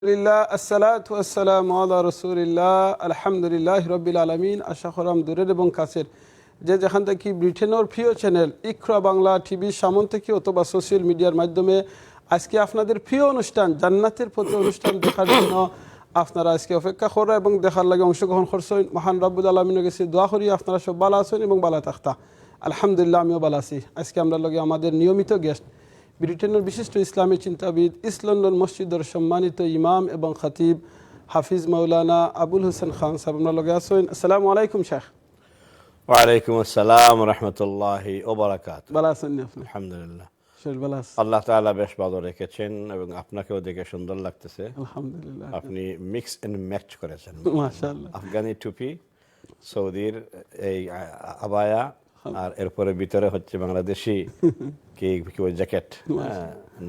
আলহামদুলিল্লাহ আসসালাতু ওয়াসসালামু আলা রাসূলিল্লাহ আলহামদুলিল্লাহি রাব্বিল আলামিন। আশা করাম দূরের এবং কাছের যে যেখান থেকে ব্রিটেনের প্রিয় চ্যানেল ইকরা বাংলা টিভির সামন থেকে অথবা সোশ্যাল মিডিয়ার মাধ্যমে আজকে আপনাদের প্রিয় অনুষ্ঠান জান্নাতের পথে অনুষ্ঠান দেখার জন্য আপনারা আজকে অপেক্ষা করা এবং দেখার লাগে অংশগ্রহণ করছেন। মহান রব্বুল আলামিনের কাছে দোয়া করি আপনারা সব ভালো আছেন এবং ভালো থাকতা। আলহামদুলিল্লাহ আমিও ভালো আছি। আজকে আমরা লগে আমাদের নিয়মিত গেস্ট ব্রিটেনের বিশিষ্ট ইসলামী চিন্তাবিদ ইস্ট লন্ডন মসজিদের সম্মানিত ইমাম এবং খতিব হাফিজ মাওলানা আবুল হোসেন খান সাহেব আমরা লগে আছেন। আসসালামু আলাইকুম শেখ। ওয়ালাইকুম আসসালাম রাহমাতুল্লাহি ওয়া বারাকাতুহু। ভালো আছেন আপনি? আলহামদুলিল্লাহ, শেখ ভালো আছেন? আল্লাহ তাআলা বেশ ভালো রেখেছেন এবং আপনাকেও দেখে সুন্দর লাগতেছে। আলহামদুলিল্লাহ, আপনি মিক্স এন্ড ম্যাচ করেছেন। মাশাআল্লাহ। আফগানি টুপি, সৌদির এই আবায়া, আর এরপরে ভিতরে হচ্ছে বাংলাদেশি কি জ্যাকেট,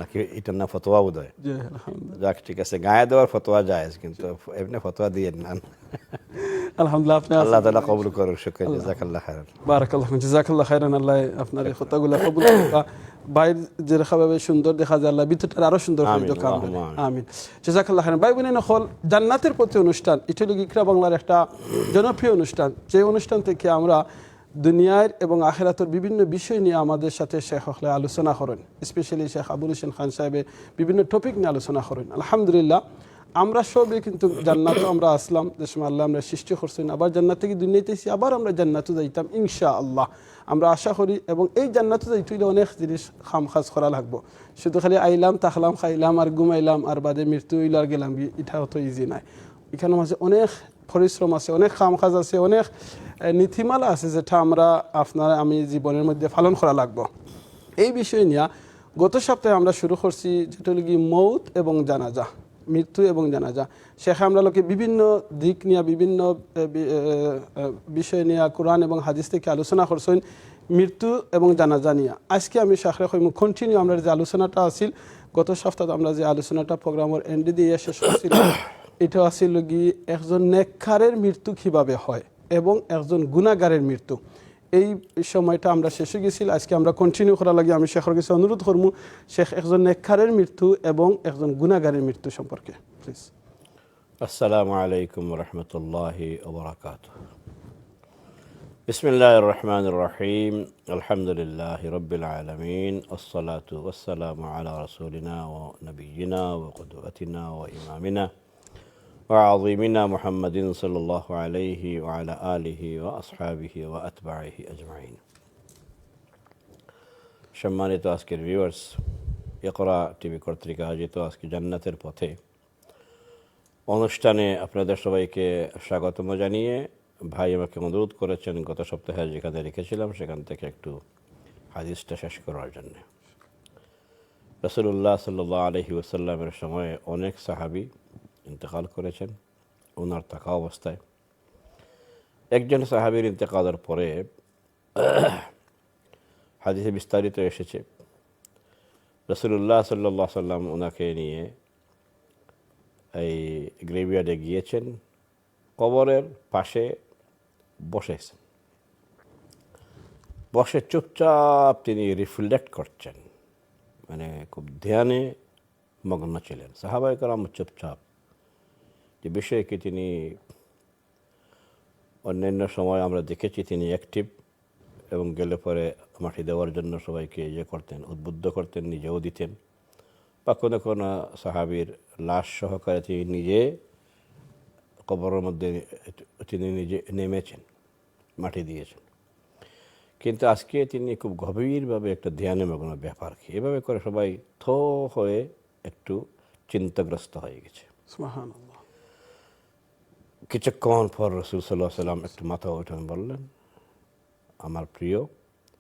নাকি এটার না ফতোয়া বোধহয়। জি আলহামদুলিল্লাহ। যাক ঠিক আছে, গায়ে দেওয়ার ফতোয়া জায়েজ, কিন্তু এমনি ফতোয়া দিয়ে না। আলহামদুলিল্লাহ আপনি আল্লাহ তাআলা কবুল করুন। শুকরিয়া, জাযাকাল্লাহ খাইরান। বারাকাল্লাহ, জাযাকাল্লাহ খাইরান। আল্লাহ আপনার এই কথাগুলো কবুল করুক। বাইর যেভাবে সুন্দর দেখা যায় আল্লাহ ভিতরটা আরো সুন্দর করে দিক। আমিন। জাযাকাল্লাহ খাইরান। ভাই বোনেরা হল জান্নাতের পথে অনুষ্ঠান, এটা হলো ইকরা বাংলার একটা জনপ্রিয় অনুষ্ঠান। যে অনুষ্ঠান থেকে আমরা দুনিয়ার এবং আখিরাতের বিভিন্ন বিষয় নিয়ে আমাদের সাথে শেখ হলে আলোচনা করেন। স্পেশালি শেখ আবুল হোসেন খান সাহেবের বিভিন্ন টপিক নিয়ে আলোচনা করেন। আলহামদুলিল্লাহ আমরা সবই কিন্তু জান্নাতে আমরা আসলাম, যে সময় আল্লাহ আমরা সৃষ্টি করছেন, আবার জান্নাত থেকে দুনিয়াতে এসে আবার আমরা জান্নাতে যাইতাম ইনশাআল্লাহ। আমরা আশা করি এবং এই জান্নাতে যাইতে হইলে অনেক জিনিস খামখাজ করা লাগবো। শুধু খালি আইলাম তাকলাম খাইলাম আর ঘুমাইলাম আর বাদে মৃত্যু হইল আর গেলাম, এটা অত ইজি নাই। এখানে মাঝে অনেক পরিশ্রম আছে, অনেক খামখাজ আছে, অনেক নীতিমালা আছে যেটা আমরা আপনার আমি জীবনের মধ্যে পালন করা লাগবো। এই বিষয় নিয়ে গত সপ্তাহে আমরা শুরু করছি, যেটা হলো কি মৌত এবং জানাজা, মৃত্যু এবং জানাজা। শেখে আমরা লোকে বিভিন্ন দিক নিয়ে বিভিন্ন বিষয় নিয়ে কোরআন এবং হাদিস থেকে আলোচনা করছেন মৃত্যু এবং জানাজা নিয়ে। আজকে আমি শেখরে কন্টিনিউ আমরা যে আলোচনাটা আসিল গত সপ্তাহে, আমরা যে আলোচনাটা প্রোগ্রামের এন্ডে দিয়ে শেষ করছিলাম, এটা আসিল কি একজন নেককারের মৃত্যু কিভাবে হয় এবং একজন গুনাহগারের মৃত্যু। এই সময়টা আমরা শেষে গেছিল, আজকে আমরা কন্টিনিউ করা লাগে। আমি শেখের কাছে অনুরোধ করবো, শেখ একজন নেককারের মৃত্যু এবং একজন গুনাহগারের মৃত্যু সম্পর্কে প্লিজ। আসসালামু আলাইকুম ওয়া রাহমাতুল্লাহি ওয়া বারাকাতুহু। বিসমিল্লাহির রহমানির রহিম। আলহামদুলিল্লাহি রাব্বিল আলামিন। আসসালাতু ওয়াসসালামু আলা রাসূলিনা ওয়া নাবিয়িনা ওয়া কুদওয়াতিনা ওয়া ইমামিনা ওয়া আযীমিনা মুহাম্মাদিন সাল্লাল্লাহু আলাইহি ওয়া আলা আলিহি ওয়া আসহাবিহি ওয়া আতবাইহি আজমাইন। সম্মানিত আজকের ভিউয়ার্স, ইকরা টিভি কর্তৃক আয়োজিত আজকে জান্নাতের পথে অনুষ্ঠানে আপনাদের সবাইকে স্বাগতম জানিয়ে ভাই আমাকে অনুরোধ করেছেন গত সপ্তাহে যেখানে রেখেছিলাম সেখান থেকে একটু হাদিসটা শেষ করার জন্য। রাসূলুল্লাহ সাল্লাল্লাহু আলাইহি ওয়াসাল্লামের সময়ে অনেক সাহাবী ইন্তেকাল করেছেন ওনার থাকা অবস্থায়। একজন সাহাবীর ইন্তেকালের পরে হাদিসে বিস্তারিত এসেছে, রাসূলুল্লাহ সাল্লাল্লাহু আলাইহি ওয়াসাল্লাম ওনাকে নিয়ে এই গ্রেভিয়ার্ডে গিয়েছেন, কবরের পাশে বসেছেন, বসে চুপচাপ তিনি রিফ্লেক্ট করছেন, মানে খুব ধ্যানে মগ্ন ছিলেন। সাহাবায়ে কেরাম চুপচাপ, যে বিষয়কে তিনি অন্যান্য সময় আমরা দেখেছি তিনি অ্যাক্টিভ এবং গেলে পরে মাটি দেওয়ার জন্য সবাইকে করতেন, উদ্বুদ্ধ করতেন, নিজেও দিতেন, বা কোনো কোনো সাহাবীর লাশ সহকারে তিনি নিজে কবরের মধ্যে তিনি নিজে নেমেছেন, মাটি দিয়েছেন। কিন্তু আজকে তিনি খুব গভীরভাবে একটা ধ্যানে মগ্ন ব্যাপার, এভাবে করে সবাই থো হয়ে একটু চিন্তাগ্রস্ত হয়ে গেছে। সুবহানাল্লাহ। কিছুক্ষণ পর রাসূল সাল্লাল্লাহু আলাইহি ওয়াসাল্লাম একটু মাথা উঠান, বললেন, আমার প্রিয়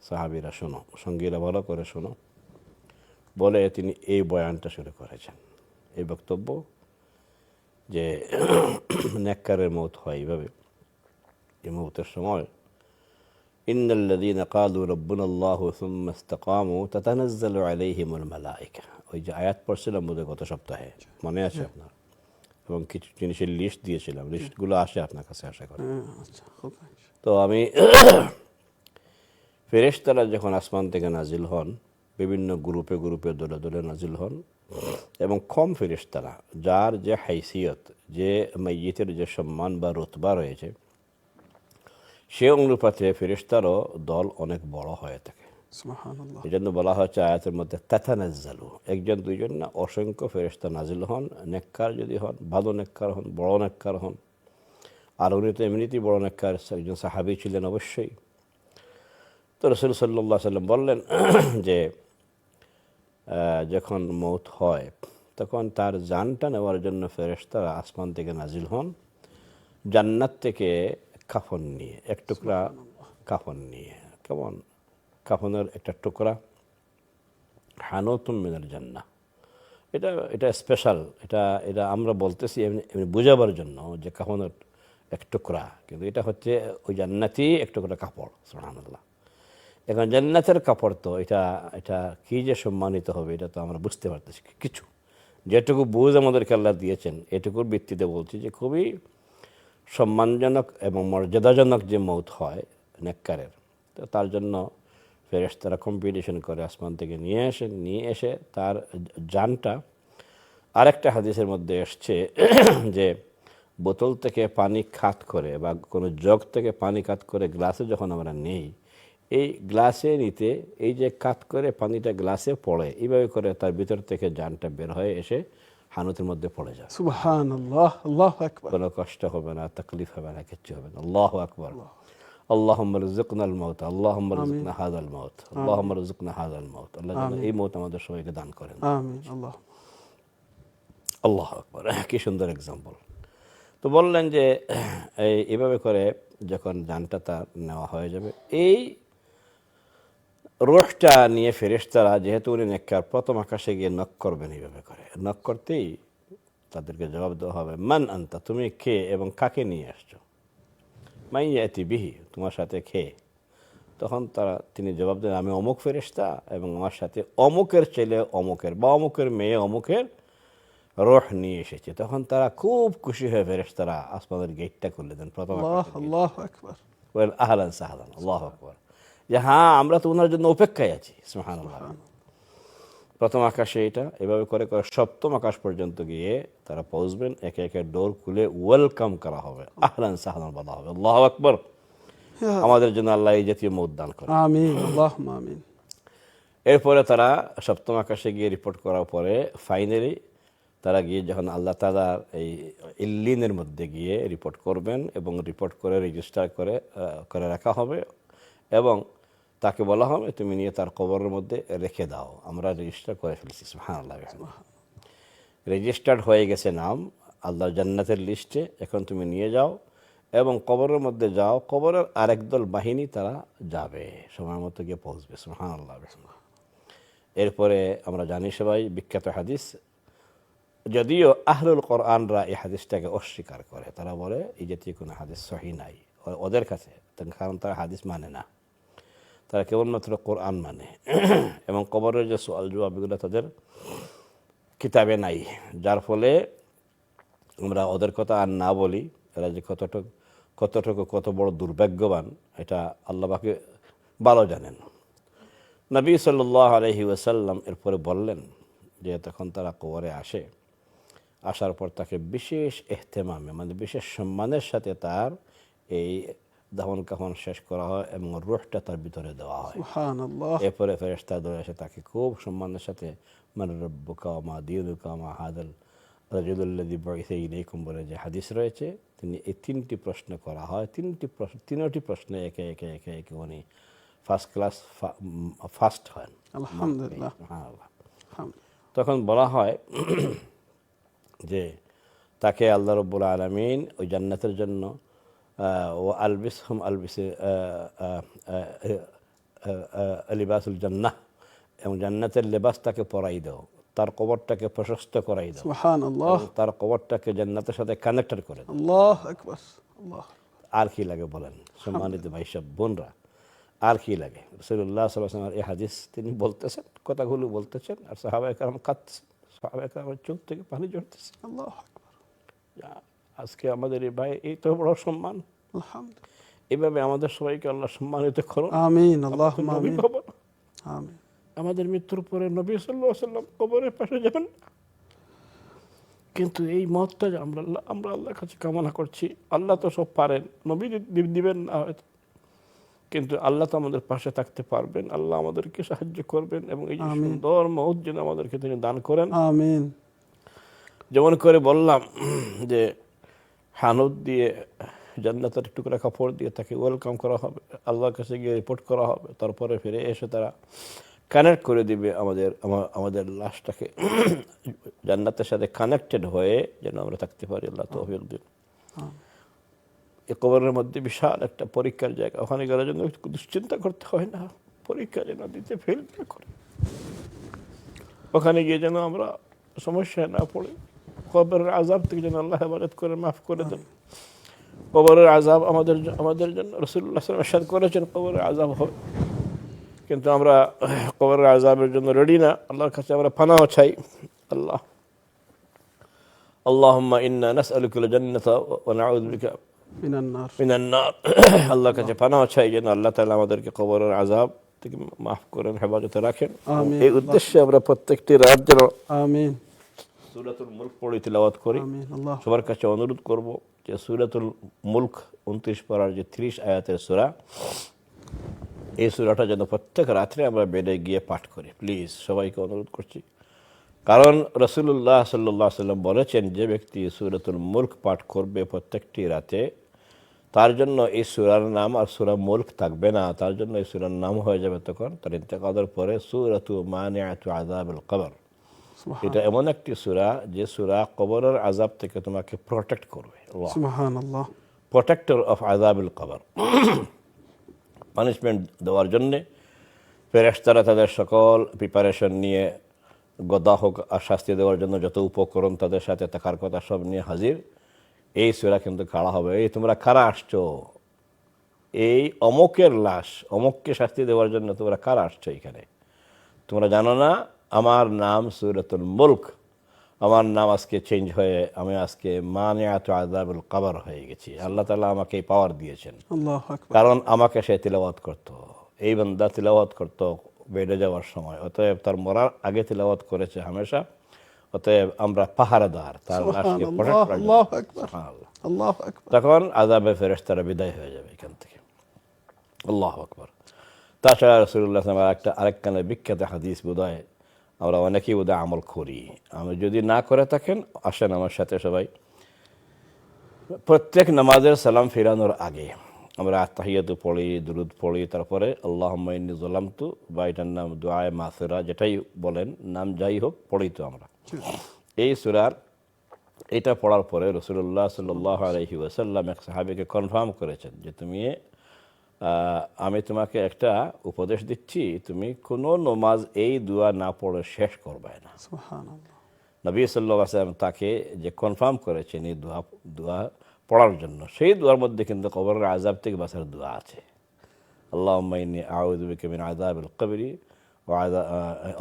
সাহাবীরা শোনো, সঙ্গীরা ভালো করে শোনো, বলে তিনি এই বয়ানটা শুরু করেছেন, এই বক্তব্য যে নেককারের মওত হয় এইভাবে। এই মওতের সময় ইন্নাল্লাযীনা ক্বালু রাব্বুনাল্লাহু সুম্মা ইসতাকামু তাতানাজ্জালু আলাইহিমুল মালায়েকা, ওই যে আয়াত পড়ছিলাম বোধহয় গত সপ্তাহে, মনে আছে আপনার? এবং কিছু জিনিসের লিস্ট দিয়েছিলাম, লিস্টগুলো আসে আপনার কাছে আশা করি। তো আমি ফেরেশতারা যখন আসমান থেকে নাজিল হন, বিভিন্ন গ্রুপে গ্রুপে দলে দলে নাজিল হন, এবং কম ফেরেশতারা, যার যে হাইসিয়ত, যে মাইয়িতের যে সম্মান বা রুতবা রয়েছে, সে অনুপাতে ফেরেশতারও দল অনেক বড় হয়ে থাকে। সুবহানাল্লাহ। এই জন্য বলা হচ্ছে আয়াতের মধ্যে তাতানাজ্জালু, একজন দুইজন না, অসংখ্য ফেরেশতা নাজিল হন, নেককার যদি হন, ভালো নেককার হন, বড় নেককার হন। আর উনি তো এমনিতেই বড় নেককার, একজন সাহাবী ছিলেন অবশ্যই। তো রাসূল সাল্লাল্লাহু আলাইহি ওয়াসাল্লাম বললেন যে যখন মৌত হয় তখন তার জানটা নেওয়ার জন্য ফেরেশতারা আসমান থেকে নাজিল হন, জান্নাত থেকে কাফন নিয়ে, এক টুকরা কাফন নিয়ে। কেমন কাফনের একটা টুকরা, হানুতুম মিনাল জান্নাহ। এটা এটা স্পেশাল, এটা এটা আমরা বলতেছি এমনি এমনি বোঝাবার জন্য যে কাফনের এক টুকরা, কিন্তু এটা হচ্ছে ওই জান্নাতি এক টুকরা কাপড়। সুবহানাল্লাহ। এখন জান্নাতের কাপড় তো এটা এটা কি যে সম্মানিত হবে এটা তো আমরা বুঝতে পারতেছি কিছু, যেটুকু বুঝ আমাদেরকে আল্লাহ দিয়েছেন এটুকুর ভিত্তিতে বলছি যে খুবই সম্মানজনক এবং মর্যাদাজনক যে মৌত হয় নেককারের, তো তার জন্য ফেরেশতারা কম্পিটিশন করে আসমান থেকে নিয়ে এসে তার জানটা, আরেকটা হাদিসের মধ্যে এসছে যে বোতল থেকে পানি খাত করে বা কোনো জগ থেকে পানি খাত করে গ্লাসে যখন আমরা নেই, এই গ্লাসে নিতে এই যে কাত করে পানিটা গ্লাসে পড়ে, এইভাবে করে তার ভিতর থেকে জানটা বের হয়ে এসে হানুতের মধ্যে পড়ে যায়। সুবহানাল্লাহ, আল্লাহু আকবার। কোনো কষ্ট হবে না, তাকলিফ হবে না, কিচ্ছু হবে না। আল্লাহু আকবার। আল্লাহুম্মা রযিকনাল মাউত, আল্লাহুম্মা রযিকনা হাযাল মাউত, আল্লাহুম্মা রযিকনা হাযাল মাউত। আল্লাহ যেন এই মৌত আমাদের সবাইকে দান করেন। আমিন। আল্লাহ। আল্লাহু আকবার। কি সুন্দর এক্সাম্পল। তো বললেন যে এইভাবে করে যখন জানটা তার নেওয়া হয়ে যাবে, এই রূহটা নিয়ে ফেরেশতারা, যেহেতু উনি নেককার, প্রথম আকাশে গিয়ে নক করবেন। এইভাবে করে নক করতেই তাদেরকে জবাব দেওয়া হবে, মান আনতা, তুমি কে এবং কাকে নিয়ে আসছো? মাই ইয়াতি বিহি, তোমার সাথে খেয়ে। তখন তিনি জবাব দেন, আমি অমুক ফেরেশতা এবং আমার সাথে অমুকের ছেলে অমুকের বা অমুকের মেয়ে অমুকের রূহ নিয়ে এসেছে। তখন তারা খুব খুশি হয়ে ফেরেশতারা আসমানের গেটটা খুলে দেন প্রথম আকাশে। আল্লাহু আকবার। ওয়েল আহলান সাহলান, আল্লাহু আকবার, যে হ্যাঁ আমরা তো ওনার জন্য অপেক্ষায় আছি। সুবহানাল্লাহ। প্রথম আকাশে এটা এভাবে করে করে সপ্তম আকাশ পর্যন্ত গিয়ে তারা পৌঁছবেন, একে একে ডোর খুলে ওয়েলকাম করা হবে, আহলান সাহলান বলা হবে। আল্লাহু আকবার। আমাদের জন্য আল্লাহ এই জাতীয় মউত দান করেন। আমিন, আল্লাহুম্মা আমিন। এরপরে তারা সপ্তম আকাশে গিয়ে রিপোর্ট করার পরে ফাইনালি তারা গিয়ে যখন আল্লাহ তাআলার এই ইল্লিনের মধ্যে গিয়ে রিপোর্ট করবেন এবং রিপোর্ট করে রেজিস্টার করে রাখা হবে এবং তাকে বলা হবে তুমি নিয়ে তার কবরের মধ্যে রেখে দাও, আমরা রেজিস্টার করে ফেলছি। সুবহানাল্লাহ। রেজিস্টার্ড হয়ে গেছে নাম আল্লাহর জান্নাতের লিস্টে, এখন তুমি নিয়ে যাও এবং কবরের মধ্যে যাও। কবরের আরেক দল বাহিনী তারা যাবে, সময় মতো গিয়ে পৌঁছবে। সুবহানাল্লাহ। এরপরে আমরা জানি সবাই বিখ্যাত হাদিস, যদিও আহলুল কোরআনরা এই হাদিসটাকে অস্বীকার করে, তারা বলে এই জাতীয় কোনো হাদিস সহিহ নাই ওদের কাছে, কারণ তারা হাদিস মানে না, তারা কেবলমাত্র কোরআন মানে এবং কবরের যে সওয়াল জবাব এগুলো তাদের কিতাবে নাই, যার ফলে আমরা ওদের কথা আর না বলি। এরা যে কত বড় দুর্ভাগ্যবান এটা আল্লাহ পাকে ভালো জানেন। নবী সাল্লাল্লাহু আলাইহি ওয়াসাল্লাম এরপরে বললেন যে তখন তারা কবরে আসার পর তাকে বিশেষ এহতেমামে, মানে বিশেষ সম্মানের সাথে তার এই দাফন কাফন শেষ করা হয় এবং রূহটা তার ভিতরে দেওয়া হয়। সুবহানাল্লাহ। এরপরে ফেরেশতা দলে এসে তাকে খুব সম্মানের সাথে মান রাব্বুকা ওয়া মা দীনুকা ওয়া মা হাদাল রাজুলুল্লাযী বুইসা ইলাইকুম বলে যে হাদিস রয়েছে, তিনি এই তিনটি প্রশ্ন করা হয়। তিনটি প্রশ্নে একে একে উনি ফার্স্ট হন। আলহামদুলিল্লাহ। তখন বলা হয় যে তাকে আল্লাহ রাব্বুল আলামিন ওই জান্নাতের জন্য ও আলবিসহুম লিবাসুল জান্নাহ, এবং জান্নাতের লেবাস তাকে পরাই দাও, তার কবরটাকে প্রশস্ত করাই দাও, সুবহানাল্লাহ, তার কবরটাকে জান্নাতের সাথে কানেক্টেড করে দাও। আল্লাহু আকবার, আল্লাহ। আর কি লাগে বলেন সম্মানিত ভাই সব বোনরা, আর কি লাগে? রাসূলুল্লাহ সাল্লাল্লাহু আলাইহি ওয়াসাল্লাম এই হাদিস তিনি বলতেছেন, কথাগুলো বলতেছেন, আর সাহাবায়ে কেরাম কাঁদছেন, সাহাবায়ে কেরামের চোখ থেকে পানি ঝরতেছে। আল্লাহু আকবার। আজকে আমাদের এই ভাই এই তো বড় সম্মান। আলহামদুলিল্লাহ। এভাবে আমাদের সবাইকে আল্লাহ সম্মানিত করুন। আমিন, আল্লাহুম্মা আমিন। আমিন। আমাদের মৃত্যুর পরে নবী সাল্লাল্লাহু আলাইহি ওয়াসাল্লাম কবরের পাশে যাবেন না। কিন্তু এই মতটা যে আমরা আল্লাহর কাছে কামনা করছি, আল্লাহ তো সব পারেন, নবী দিবেন না হয়তো, কিন্তু আল্লাহ তো আমাদের পাশে থাকতে পারবেন, আল্লাহ আমাদেরকে সাহায্য করবেন এবং এই যে সুন্দর মউত যেন আমাদেরকে তিনি দান করেন। আমিন। যেমন করে বললাম যে হানুদ দিয়ে জান্নাতের টুকরা কাপড় দিয়ে তাকে ওয়েলকাম করা হবে, আল্লাহর কাছে গিয়ে রিপোর্ট করা হবে, তারপরে ফিরে এসে তারা কানেক্ট করে দিবে আমাদের লাশটাকে জান্নাতের সাথে কানেক্টেড হয়ে যেন আমরা থাকতে পারি। আল্লাহ তৌফিক দিন। এই কবরের মধ্যে বিশাল একটা পরীক্ষার জায়গা, ওখানে গেলে জন্য দুশ্চিন্তা করতে হয় না, পরীক্ষা যেন দিতে ফেল না করে, ওখানে গিয়ে যেন আমরা সমস্যায় না পড়ি, কবরের আযাব থেকে যেন আল্লাহ হেফাজত করে মাফ করে দেন। কবরের আযাব আমাদের জন্য রাসূলুল্লাহ সাল্লাল্লাহু আলাইহি ওয়াসাল্লাম ইরশাদ করেছেন কবরের আযাব হবে, কিন্তু আমরা কবরের আযাবের জন্য রেডি না। আল্লাহর কাছে আমরা পানাহ চাই। আল্লাহুম্মা ইন্না নাসআলুকাল জান্নাতা ওয়া নাউযু বিকা মিনান নার। আল্লাহর কাছে পানাহ চাই যেন আল্লাহ তাআলা আমাদেরকে কবরের আযাব থেকে মাফ করেন, হেফাজতে রাখেন। এই উদ্দেশ্যে আমরা প্রত্যেকটি রাত যেন আমিন সূরাতুল মুলক পড়ে তিলাওয়াত করি। সবার কাছে অনুরোধ করব যে সূরাতুল মুলক 29 পারার যে 30 আয়াতের সূরা, এই সূরাটা যেন প্রত্যেক রাত্রে আমরা বেডে গিয়ে পাঠ করি, প্লিজ সবাইকে অনুরোধ করছি। কারণ রাসূলুল্লাহ সাল্লাল্লাহু আলাইহি ওয়াসাল্লাম বলেছেন, যে ব্যক্তি সূরাতুল মুলক পাঠ করবে প্রত্যেকটি রাতে, তার জন্য এই সূরার নাম আর সূরা মুলক থাকবে না, তার জন্য এই সূরার নাম হয়ে যাবে তখন তার ইন্তেকালের পরে সূরাতু মানিআতু আযাবিল কবর। এটা এমন একটি সূরা যে সূরা কবরের আযাব থেকে তোমাকে প্রোটেক্ট করবে। সুবহানাল্লাহ। প্রোটেক্টর অফ আযাবিল কবর। পানিশমেন্ট দেওয়ার জন্যে ফেরেশতারা তাদের সকল প্রিপারেশন নিয়ে, গদা হোক আর শাস্তি দেওয়ার জন্য যত উপকরণ তাদের সাথে থাকার কথা সব নিয়ে হাজির। এই সূরা কিন্তু কারা হবে, এই তোমরা কারা আসছো, এই অমুকের লাশ, অমুককে শাস্তি দেওয়ার জন্য তোমরা কারা আসছো এখানে, তোমরা জানো না আমার নাম সূরাতুল মুলক, আমার নাম আজকে চেঞ্জ হয়ে আমি আজকে মানিআতু আযাবিল কবর হয়ে গেছি। আল্লাহ তাআলা আমাকে এই পাওয়ার দিয়েছেন, আল্লাহু আকবার। কারণ আমাকে সে তিলাওয়াত করতো, এই বান্দা তিলাওয়াত করতো বেডে যাওয়ার সময়, অতএব তার মরার আগে তিলাওয়াত করেছে হামেশা, অতএব আমরা পাহারাদার, তার লাশকে প্রোটেক্ট করার জন্য। আল্লাহু আকবার, আল্লাহু আকবার। তখন আযাবে ফেরেশতারা বিদায় হয়ে যাবে এখান থেকে। আল্লাহু আকবার। তাছাড়া রাসূলুল্লাহ সাল্লাল্লাহু আলাইহি ওয়াসাল্লাম আরেকখানে বিখ্যাত হাদিস বোধহয় আমরা অনেকেই বোধহয় আমল করি, আমি যদি না করে থাকেন আসেন আমার সাথে সবাই, প্রত্যেক নামাজের সালাম ফিরানোর আগে আমরা আত্তাহিয়াতু পড়ি, দুরুদ পড়ি, তারপরে আল্লাহুম্মা ইন্নী যালামতু, বা এটার নাম দুআয়ে মাগফিরা, যেটাই বলেন নাম যাই হোক পড়ি তো আমরা। এই সূরার এটা পড়ার পরে রাসূলুল্লাহ সাল্লাল্লাহু আলাইহি ওয়াসাল্লাম এক সাহাবীকে কনফার্ম করেছেন যে আমি তোমাকে একটা উপদেশ দিচ্ছি, তুমি কোনো নমাজ এই দোয়া না পড়ে শেষ করবে না। সুবহানাল্লাহ। নবী সাল্লাল্লাহু আলাইহি ওয়াসাল্লাম তাকে যে কনফার্ম করেছেন এই দোয়া পড়ার জন্য, সেই দোয়ার মধ্যে কিন্তু কবরের আযাব থেকে বাঁচার দোয়া আছে। আল্লাহুম্মা ইন্নী আউযু বিকা মিন আযাবিল কবরি ওয়া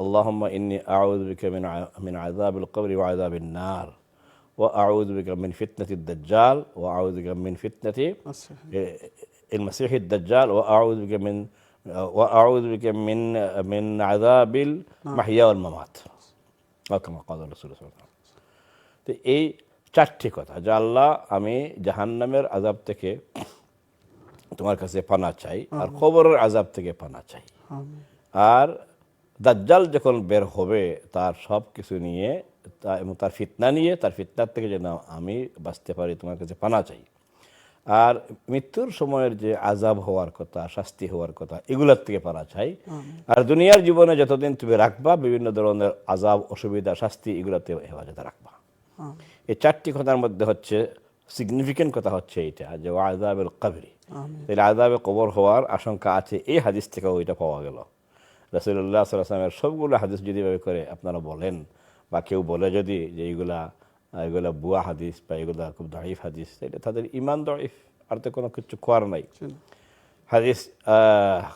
আল্লাহুম্মা ইন্নী আউযু বিকা মিন আযাবিল কবরি ওয়া আযাবিন নার ওয়া আউযু বিকা মিন ফিতনাতিদ দাজ্জাল ওয়া আউযু বিকা মিন ফিতনাতি المسيح الدجال وأعوذ بك من عذاب المحيا والممات كما قال الرسول صلى الله عليه وسلم। তো এই চারটি কথা যে আল্লাহ আমি জাহান্নামের আযাব থেকে তোমার কাছে পানাহ চাই, আর কবরের আযাব থেকে পানাহ চাই, আর দাজ্জাল যখন বের হবে তার সব কিছু নিয়ে এবং তার ফিতনা নিয়ে, তার ফিতনার থেকে যেন আমি বাঁচতে পারি তোমার কাছে পানাহ চাই, আর মৃত্যুর সময়ের যে আযাব হওয়ার কথা, শাস্তি হওয়ার কথা, এগুলোর থেকে পানা চাই, আর দুনিয়ার জীবনে যতদিন তুমি রাখবা বিভিন্ন ধরনের আযাব, অসুবিধা, শাস্তি, এগুলোতে হেফাজতে রাখবা। এই চারটি কথার মধ্যে হচ্ছে সিগনিফিকেন্ট কথা হচ্ছে এইটা যে আযাবেল কবরি, তাহলে আযাবে কবর হওয়ার আশঙ্কা আছে, এই হাদিস থেকেও ওইটা পাওয়া গেল। রাসূলুল্লাহ সাল্লাল্লাহু আলাইহি ওয়াসাল্লামের সবগুলো হাদিস যদি এভাবে করে আপনারা বলেন, বা কেউ বলে যদি যে এগুলা বুয়া হাদিস বা এগুলা খুব দাঈফ হাদিস, তাহলে তাদের ঈমান দাঈফ, আর তো কোনো কিছু করার নাই। হাদিস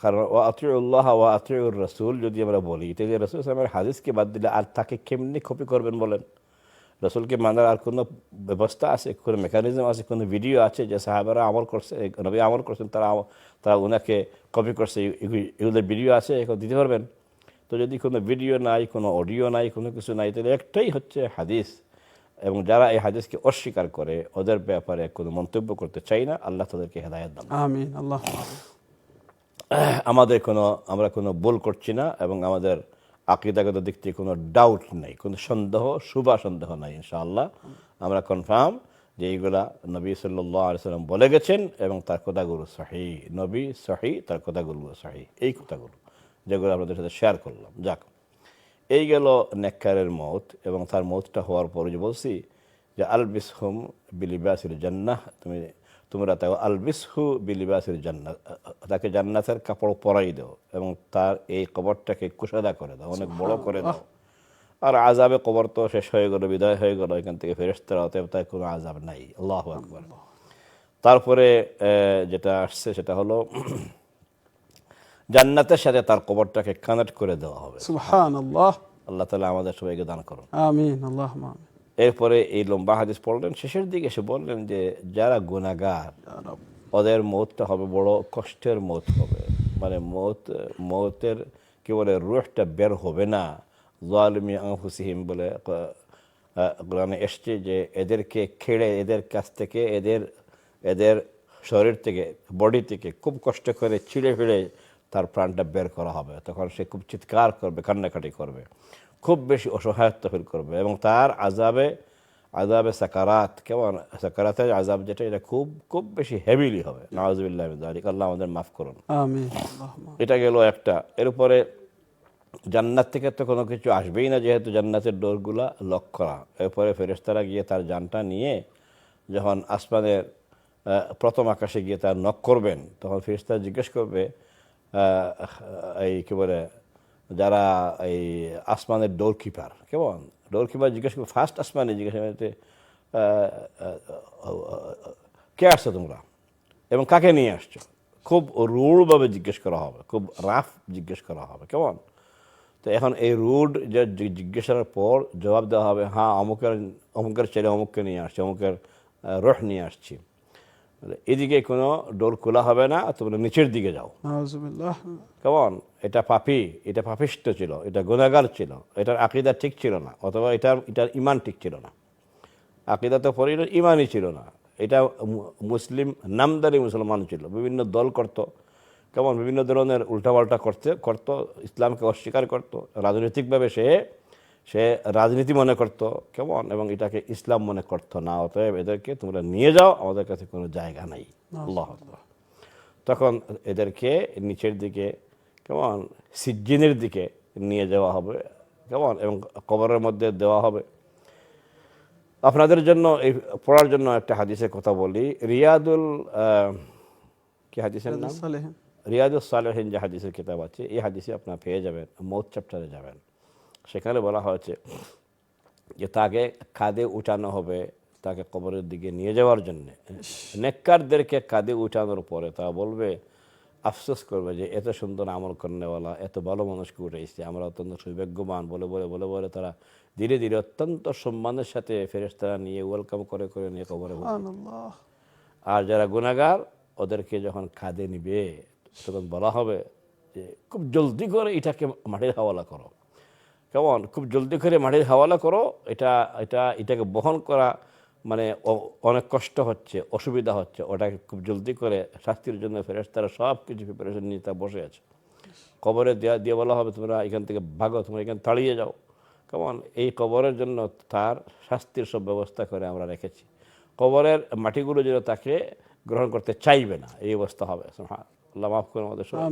কারণ ওয়া আতিউল্লাহ ওয়া আতিউর রাসূল যদি আমরা বলি, তাহলে রাসূল সাল্লাল্লাহু আলাইহি ওয়াসাল্লামের হাদিসকে বাদ দিলে আর তাকে কেমনি কপি করবেন বলেন? রাসূলকে মানার আর কোনো ব্যবস্থা আছে, কোনো মেকানিজম আছে, কোনো ভিডিও আছে যে সাহাবারা আমল করছে, নবী আমল করছেন, তারা ওনাকে কপি করছে, এগুলোর ভিডিও আছে, এখন দিতে পারবেন? তো তো যদি কোনো ভিডিও নাই, কোনো অডিও নাই, কোনো কিছু নাই, তাহলে একটাই হচ্ছে হাদিস। এবং যারা এই হাদিসকে অস্বীকার করে ওদের ব্যাপারে কোনো মন্তব্য করতে চাই না। আল্লাহ তাদেরকে হেদায়েত দান। আমিন, আল্লাহ। আমরা কোনো ভুল করছি না এবং আমাদের আকীদাগত দিক থেকে কোনো ডাউট নেই, কোনো সন্দেহ, শুভা সন্দেহ নাই। ইনশাআল্লাহ আমরা কনফার্ম যে এইগুলা নবী সাল্লাল্লাহু আলাইহি ওয়াসাল্লাম বলে গেছেন এবং তার কথাগুলো সহিহ। নবী সহিহ, তার কথাগুলো সহিহ। এই কথাগুলো যেগুলো আপনাদের সাথে শেয়ার করলাম। যাক, এই গেল নেককারের মওত এবং তার মওতটা হওয়ার পরে যে বলছি যে আলবিসহুম বিলিবাসিল জান্নাহ, তোমরা তাকে আলবিসহু বিলিবাসিল জান্নাহ, তাকে জান্নাতের কাপড় পরাই দাও এবং তার এই কবরটাকে কুশাদা করে দাও, অনেক বড় করে দাও। আর আযাবে কবর তো শেষ হয়ে গেল, বিদায় হয়ে গেল, এখান থেকে ফেরেশতারা, অতএব তার কোনো আযাব নাই। আল্লাহু আকবার। তারপরে যেটা আসছে সেটা হলো জান্নাতের সাথে তার কবরটাকে কানেক্ট করে দেওয়া হবে। সুবহানাল্লাহ। আল্লাহ তাআলা আমাদের সবাইকে দান করুন। আমিন, আল্লাহুম্মা আমিন। এরপরে এই লম্বা হাদিস পড়লেন, শেষের দিকে এসে বললেন যে যারা গুনাহগার ওদের মওতটা হবে বড় কষ্টের মওত হবে। মানে মওতের কি বলে, রূহটা বের হবে না। যালিমি আনফুসিহিম বলে কোরআনে এসছে যে এদেরকে খেড়ে, এদের কাছ থেকে, এদের শরীর থেকে, বডি থেকে খুব কষ্ট করে ছিঁড়ে ফিড়ে তার প্রাণটা বের করা হবে। তখন সে খুব চিৎকার করবে, কান্নাকাটি করবে, খুব বেশি অসহায়ত্ব ফিল করবে এবং তার আযাবে সাকারাত, কেমন সাকারাতের আযাব যেটা, এটা খুব খুব বেশি হেভিলি হবে। নাউযুবিল্লাহি মিন যালিক। আল্লাহ আমাদের মাফ করুন। আমিন। এটা গেল একটা। এর উপরে জান্নাত থেকে তো কোনো কিছু আসবেই না, যেহেতু জান্নাতের ডোরগুলা লক করা। এরপরে ফেরেশতারা গিয়ে তার জানটা নিয়ে যখন আসমানের প্রথম আকাশে গিয়ে তার নক করবেন, তখন ফেরেশতারা জিজ্ঞেস করবে, এই কি বলে, যারা এই আসমানের ডোর কিপার, কেমন ডোর কিপার জিজ্ঞেস করবে, ফার্স্ট আসমানে জিজ্ঞেস করবে কে আসছো তোমরা এবং কাকে নিয়ে আসছো। খুব রূঢ়ভাবে জিজ্ঞেস করা হবে, খুব রাফ জিজ্ঞেস করা হবে, কেমন। তো এখন এই রুড যে জিজ্ঞাসার পর জবাব দেওয়া হবে, হ্যাঁ অমুকের ছেলে অমুককে নিয়ে আসছে, অমুকের রুহ নিয়ে আসছি। এদিকে কোনো ডোর খোলা হবে না, তোমরা নিচের দিকে যাও। নাউযুবিল্লাহ। কেমন, এটা পাপী, এটা পাপিষ্ট ছিল, এটা গুনাহগার ছিল, এটার আকীদা ঠিক ছিল না, অথবা এটার ঈমান ঠিক ছিল না। আকীদা তো পরে ঈমানই ছিল না। এটা মুসলিম, নামদারি মুসলমান ছিল, বিভিন্ন দল করত, কেমন বিভিন্ন ধরনের উল্টাপাল্টা করত, ইসলামকে অস্বীকার করত, রাজনৈতিকভাবে সে রাজনীতি মনে করত, কেমন, এবং এটাকে ইসলাম মনে করতো না। অতএব এদেরকে তোমরা নিয়ে যাও, আমাদের কাছে কোনো জায়গা নাই। আল্লাহু আকবার। তখন এদেরকে নিচের দিকে, কেমন, সিজ্জিনের দিকে নিয়ে যাওয়া হবে, কেমন, এবং কবরের মধ্যে দেওয়া হবে। আপনাদের জন্য এই পড়ার জন্য একটা হাদিসের কথা বলি। কি হাদিসের নাম? রিয়াদুস সালেহিন যে হাদিসের কিতাব আছে, এই হাদিসে আপনারা পেয়ে যাবেন, মওত চ্যাপ্টারে যাবেন, সেখানে বলা হয়েছে যে তাকে কাঁধে উঠানো হবে তাকে কবরের দিকে নিয়ে যাওয়ার জন্য। নেককারদেরকে কাঁধে উঠানোর পরে তারা বলবে, আফসোস করবে যে এত সুন্দর আমল করেনেওয়ালা, এত ভালো মানুষকে উঠেছে, আমরা অত্যন্ত সৌভাগ্যবান বলে বলে বলে বলে তারা ধীরে ধীরে অত্যন্ত সম্মানের সাথে ফেরেশতারা নিয়ে ওয়েলকাম করে করে নিয়ে কবরে বলবে। আর যারা গুনাহগার ওদেরকে যখন কাঁধে নিবে, তখন বলা হবে যে খুব জলদি করে এটাকে মাটির হাওয়ালা করো, কেমন, খুব জলদি করে মাটির হাওয়ালা করো। এটাকে বহন করা মানে অনেক কষ্ট হচ্ছে, অসুবিধা হচ্ছে, ওটাকে খুব জলদি করে শাস্তির জন্য ফেরেশতারা সব কিছু প্রিপারেশন নিয়ে তা বসে আছে। কবরে দিয়ে বলা হবে, তোমরা এখান থেকে ভাগো, তোমরা এখানে তাড়িয়ে যাও, কেমন। এই কবরের জন্য তার শাস্তির সব ব্যবস্থা করে আমরা রেখেছি। কবরের মাটিগুলো যেন তাকে গ্রহণ করতে চাইবে না, এই অবস্থা হবে। আল্লাহ মাফ করে আমাদের সবাই।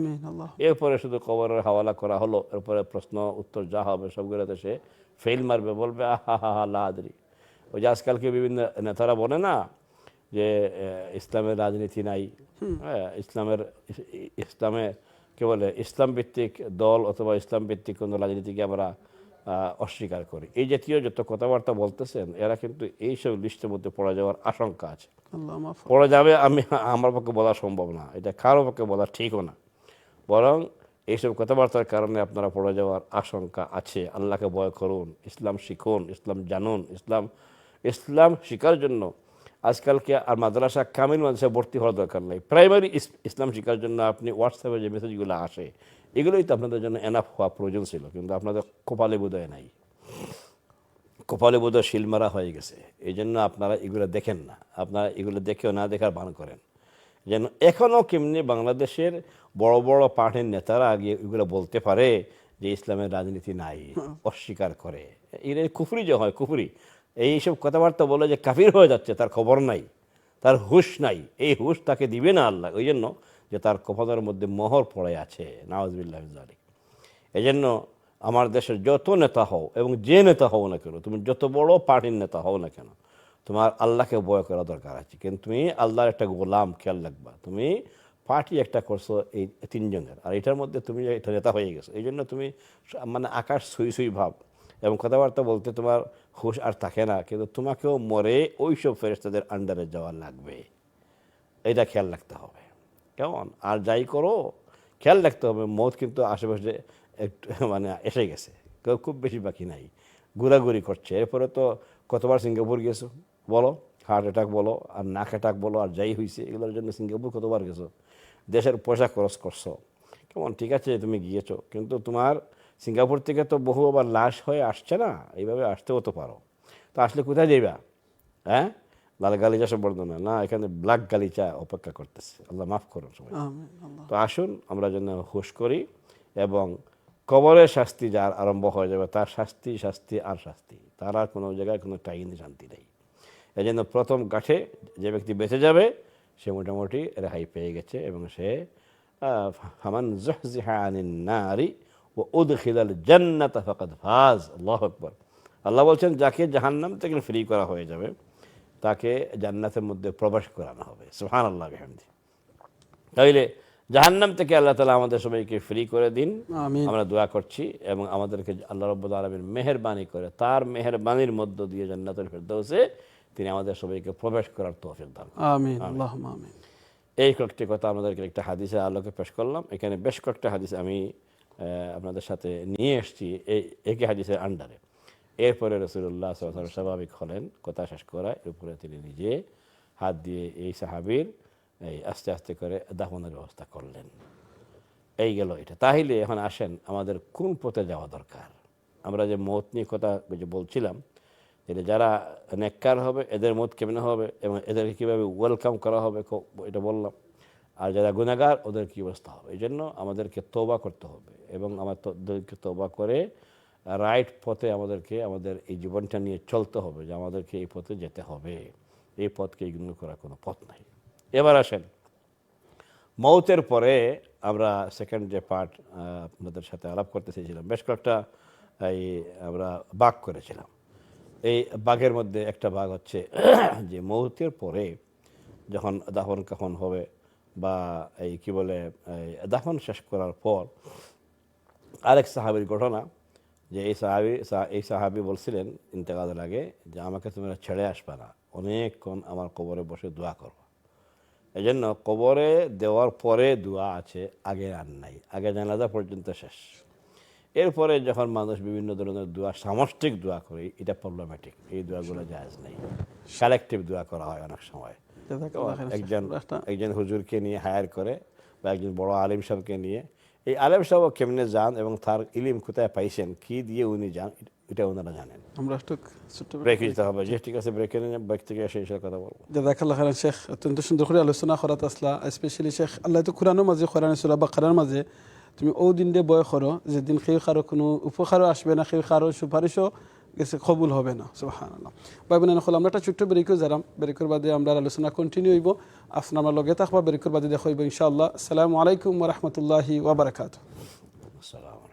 এরপরে শুধু কবরের হাওয়ালা করা হলো, এরপরে প্রশ্ন উত্তর যা হবে সবগুলোতে সে ফেল মারবে, বলবে আহা হা হা লা আদরি। ওই যে আজকালকে বিভিন্ন নেতারা বলে না যে ইসলামের রাজনীতি নাই, হ্যাঁ, ইসলামে কে বলে, ইসলাম ভিত্তিক দল অথবা ইসলাম ভিত্তিক কোনো রাজনীতিকে আমরা অস্বীকার করি। এই জাতীয় যত কথাবার্তা বলতেছেন, এরা কিন্তু এইসব লিস্টের মধ্যে পড়ে যাওয়ার আশঙ্কা আছে। পড়ে যাবে, আমার পক্ষে বলা সম্ভব না, এটা কারো পক্ষে বলা ঠিকও না, বরং এইসব কথাবার্তার কারণে আপনারা পড়ে যাওয়ার আশঙ্কা আছে। আল্লাহকে ভয় করুন, ইসলাম শিখুন, ইসলাম জানুন। ইসলাম শেখার জন্য আজকালকে আর মাদ্রাসা, কামিল মাদ্রাসা ভর্তি হওয়ার দরকার নেই। প্রাইমারি ইসলাম শেখার জন্য আপনি হোয়াটসঅ্যাপে যে মেসেজগুলো আসে, এগুলোই তো আপনাদের জন্য এনাফ হওয়া প্রয়োজন ছিল, কিন্তু আপনাদের কপালে বোধহয় নাই, কপালে বোধহয় শিলমারা হয়ে গেছে। এই জন্য আপনারা এগুলো দেখেন না, আপনারা এগুলো দেখেও না দেখার ভান করেন। যেন এখনও কেমনি বাংলাদেশের বড় বড় পার্টির নেতারা গিয়ে এগুলো বলতে পারে যে ইসলামের রাজনীতি নাই, অস্বীকার করে। এর কুফরি যে হয়, কুফরি এইসব কথাবার্তা বলে যে কাফির হয়ে যাচ্ছে, তার খবর নাই, তার হুঁশ নাই। এই হুঁশ তাকে দিবে না আল্লাহ, ওই জন্য যে তার কপালের মধ্যে মোহর পড়ে আছে, নাউজুবিল্লাহ মিন যালিক। এই জন্য আমার দেশের যত নেতা হও এবং যে নেতা হও না কেন, তুমি যত বড় পার্টির নেতা হও না কেন, তোমার আল্লাহকে ভয় করা দরকার আছে। কিন্তু তুমি আল্লাহর একটা গোলাম, খেয়াল রাখবা। তুমি পার্টি একটা করছো এই তিনজনের, আর এটার মধ্যে তুমি এটা নেতা হয়ে গেছো, এই জন্য তুমি মানে আকাশ ছুঁই ছুঁই ভাব এবং কথাবার্তা বলতে তোমার হুঁশ আর থাকে না। কিন্তু তোমাকেও মরে ওই সব ফেরেশতাদের আন্ডারে যাওয়া লাগবে, এটা খেয়াল রাখতে হবে। কেমন? আর যাই করো খেয়াল রাখতে হবে, মত কিন্তু আশেপাশে একটু মানে এসে গেছে, কেউ খুব বেশি বাকি নাই, ঘোরাঘুরি করছে। এরপরে তো কতবার সিঙ্গাপুর গেছো বলো, হার্ট অ্যাটাক বলো আর নাক অ্যাটাক বলো আর যাই হয়েছে, এগুলোর জন্য সিঙ্গাপুর কতবার গেছো, দেশের পয়সা খরচ করছো। কেমন? ঠিক আছে তুমি গিয়েছো, কিন্তু তোমার সিঙ্গাপুর থেকে তো বহু আবার লাশ হয়ে আসছে না, এইভাবে আসতেও তো পারো। তো আসলে কোথায় যাইবা? হ্যাঁ, লাল গালিচা সব বর্ণনা না, এখানে ব্ল্যাক গালিচা অপেক্ষা করতেছে। আল্লাহ মাফ করুন সবাই। আমিন আল্লাহ। তো আসুন আমরা যেন হুঁশ করি, এবং কবরের শাস্তি যার আরম্ভ হয়ে যাবে তার শাস্তি শাস্তি আর শাস্তি, তার আর কোনো জায়গায় কোনো টাইনি শান্তি নেই। এই জন্য প্রথম গাঠে যে ব্যক্তি বেঁচে যাবে সে মোটামুটি রেহাই পেয়ে গেছে, এবং সে ফামান যুহজিহা আনিন নারি ওয়া উদখিলাল জান্নাতা ফাকাদ ফাজ। আল্লাহু আকবার। আল্লাহ বলছেন যাকে জাহান্নাম থেকে ফ্রি করা হয়ে যাবে তাকে জান্নাতের মধ্যে প্রবেশ করানো হবে। সুবহানাল্লাহ বিহামদি। তাইলে জাহান্নাম থেকে আল্লাহ তাআলা আমাদের সবাইকে ফ্রি করে দিন, আমিন আমরা দোয়া করছি। এবং আমাদেরকে আল্লাহ রাব্বুল আলামিন মেহেরবানি করে তার মেহেরবানির মধ্য দিয়ে জান্নাতুল ফেরদাউসে তিনি আমাদের সবাইকে প্রবেশ করার তৌফিক দান করুন। আমিন আল্লাহুম্মা আমিন। এই কয়েকটি কথা আমাদেরকে একটা হাদিসের আলোকে পেশ করলাম। এখানে বেশ কয়েকটা হাদিস আমি আপনাদের সাথে নিয়ে এসেছি এই একই হাদিসের আন্ডারে। এরপরে রাসূলুল্লাহ সাল্লাল্লাহু আলাইহি ওয়াসাল্লাম স্বাভাবিক হলেন, কথা শেষ করার উপরে তিনি নিজে হাত দিয়ে এই সাহাবীর এই আস্তে আস্তে করে দাফনের ব্যবস্থা করলেন। এই গেল এটা। তাহলে এখন আসেন আমাদের কোন পথে যাওয়া দরকার। আমরা যে মত নিয়ে কথা যে বলছিলাম, এটা যারা নেককার হবে এদের মত কেমনে হবে এবং এদেরকে কীভাবে ওয়েলকাম করা হবে এটা বললাম। আর যারা গুনাহগার ওদের কী অবস্থা হবে। এই জন্য আমাদেরকে তওবা করতে হবে, এবং আমাদেরকে তওবা করে রাইট পথে আমাদেরকে আমাদের এই জীবনটা নিয়ে চলতে হবে, যে আমাদেরকে এই পথে যেতে হবে, এই পথকে ইগনোর করার কোনো পথ নাই। এবার আসেন মৌতের পরে আমরা সেকেন্ড যে পার্ট আপনাদের সাথে আলাপ করতে চেয়েছিলাম, বেশ কয়েকটা এই আমরা ভাগ করেছিলাম। এই বাঘের মধ্যে একটা ভাগ হচ্ছে যে মৌতের পরে যখন দাফন কাফন হবে, বা এই কি বলে দাফন শেষ করার পর আরেক সাহাবীর ঘটনা, যে এই সাহাবী বলছিলেন ইন্তেকালের আগে যে আমাকে তোমরা ছেড়ে আসবে না, অনেকক্ষণ আমার কবরে বসে দোয়া করো। এই জন্য কবরে দেওয়ার পরে দোয়া আছে, আগে আর নাই। আগে জানাজা পর্যন্ত শেষ, এরপরে যখন মানুষ বিভিন্ন ধরনের দোয়া সামষ্টিক দোয়া করে এটা প্রবলেমেটিক, এই দোয়াগুলো জায়েজ নেই। কালেকটিভ দোয়া করা হয় অনেক সময়, জাযাকাল্লাহ খাইরান। একজন হুজুরকে নিয়ে হায়ার করে বা একজন বড় আলিম সাহেবকে নিয়ে, এই আলিম সাহেব কেমনে যান এবং তার ইলিম কোথায় পাইছেন, কি দিয়ে উনি যান, এটা ওনারা জানেন। আমরা একটু ছোট্ট ব্রেক দিতে হবে, যে ঠিক আছে ব্রেকে নিয়ে ব্রেক থেকে এসে এসে কথা বলবো। জাযাকাল্লাহ খাইরান শেখ, অত্যন্ত সুন্দর করে আলোচনা করাত আসলা। স্পেশালি শেখ আল্লাহ তো কোরআনের মাঝে কোরআন সূরা বাকারার মাঝে তুমি ও দিন দে বয় করো যেদিন সেই কারো কোনো উপকারও আসবে না, সেই কারো সুপারিশও গেছে কবুল হবে না। সুবহানাল্লাহ। ভাই বোনেরা, আমরা একটা ছোট্ট ব্রেকও যারাম, ব্রেকের বাদে আমরা আলোচনা কন্টিনিউ হইব। আপনার আমার লগে থাকবা, ব্রেকের বাদে দেখা হইব ইনশাআল্লাহ। আসসালামু আলাইকুম ওয়া রাহমাতুল্লাহি ওয়া বারাকাতুহু। আসসালামু আলাইকুম।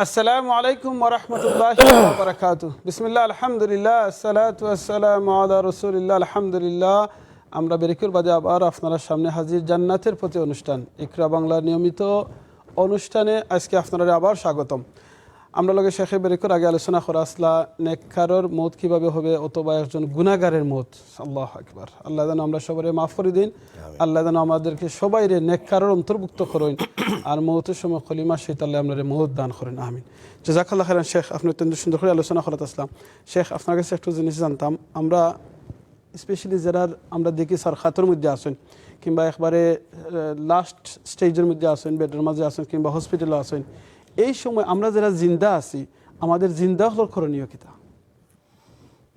আসসালামু আলাইকুম ওয়া রাহমাতুল্লাহি ওয়া বারাকাতুহু। বিসমিল্লাহ, আলহামদুলিল্লাহ, আসসালাতু ওয়াসসালামু আলা রাসূলিল্লাহ, আলহামদুলিল্লাহ। আমরা বেরিকুর বাদে আবার আপনারা সামনে হাজির জান্নাতের প্রতি অনুষ্ঠান ইকরা বাংলার নিয়মিত অনুষ্ঠানে আজকে আপনারা আবার স্বাগতম। আমরা লগে শেখে বেরিকুর আগে আলোচনা করা আসলা নেককারর মৌত কিভাবে হবে, অথবা একজন গুনাহগারের মৌত। আল্লাহু আকবার। আল্লাহ যেন আমরা সবাই মাফ করে দিন, আল্লাহ যেন আমাদেরকে সবাইরে নেককারর অন্তর্ভুক্ত করেন, আর মৌতের সময় খলিমা সহিত আল্লাহ আমরা মৌত দান করেন, আমিন। জাযাকাল্লাহ খাইরান। শেখ, আপনি অত্যন্ত সুন্দর করে আলোচনা করতে আসলাম। শেখ, আপনার কাছে একটু জিনিস জানতাম। আমরা স্পেশালি যারা আমরা দেখি সারখাতের মধ্যে আছেন, কিংবা একবারে লাস্ট স্টেজের মধ্যে আছেন, বেডের মাঝে আছেন, কিংবা হসপিটালে আছেন, এই সময় আমরা যারা জিন্দা আছি, আমাদের জিন্দা হল করণীয় কিতা?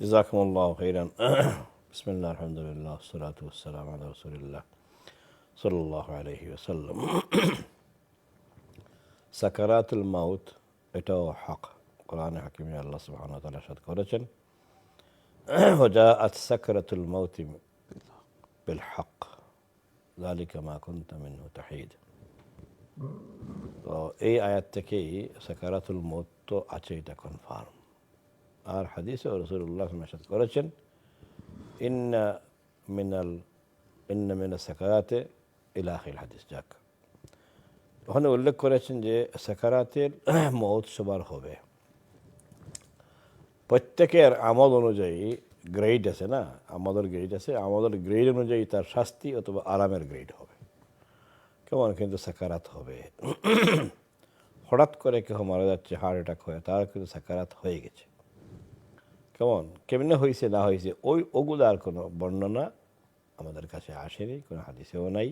জাযাকুমুল্লাহু খাইরান। বিসমিল্লাহ, আলহামদুলিল্লাহ, আসসালাতু ওয়াসসালামু আলা রাসূলিল্লাহ সাল্লাল্লাহু আলাইহি ওয়াসাল্লাম। সাকারাতুল মাউত এটাও হক। কোরআনে হাকিমে আল্লাহ সুবহানাহু ওয়া তাআলা ইরশাদ করেছেন, ওয়াজাআত সাকরাতুল মাউতি বিল হক যালিকা মা কুনতা মিনহু তাহিদ। তো এই আয়াত থেকেই সাকারাতুল মউত তো আছে, এটা কনফার্ম। আর হাদিসে রাসূলুল্লাহ সাল্লাল্লাহু আলাইহি ওয়াসাল্লাম ইরশাদ করেছেন, ইন্না মিনাস সাকারাতে ইলা আখিল হাদিস। যাক, ওখানে উল্লেখ করেছেন যে সাকারাতের মউত সবার হবে। প্রত্যেকের আমল অনুযায়ী গ্রেড আছে না, আমাদের গ্রেড আছে, আমাদের গ্রেড অনুযায়ী তার শাস্তি অথবা আরামের গ্রেড হবে। কেমন? কিন্তু সাকারাত হবে। হঠাৎ করে কেউ মারা যাচ্ছে, হার্ট অ্যাটাক হয়ে, তার কিন্তু সাকারাত হয়ে গেছে। কেমন? কেমনে হয়েছে না হয়েছে ওগুলার কোনো বর্ণনা আমাদের কাছে আসেনি, কোনো হাদিসেও নাই।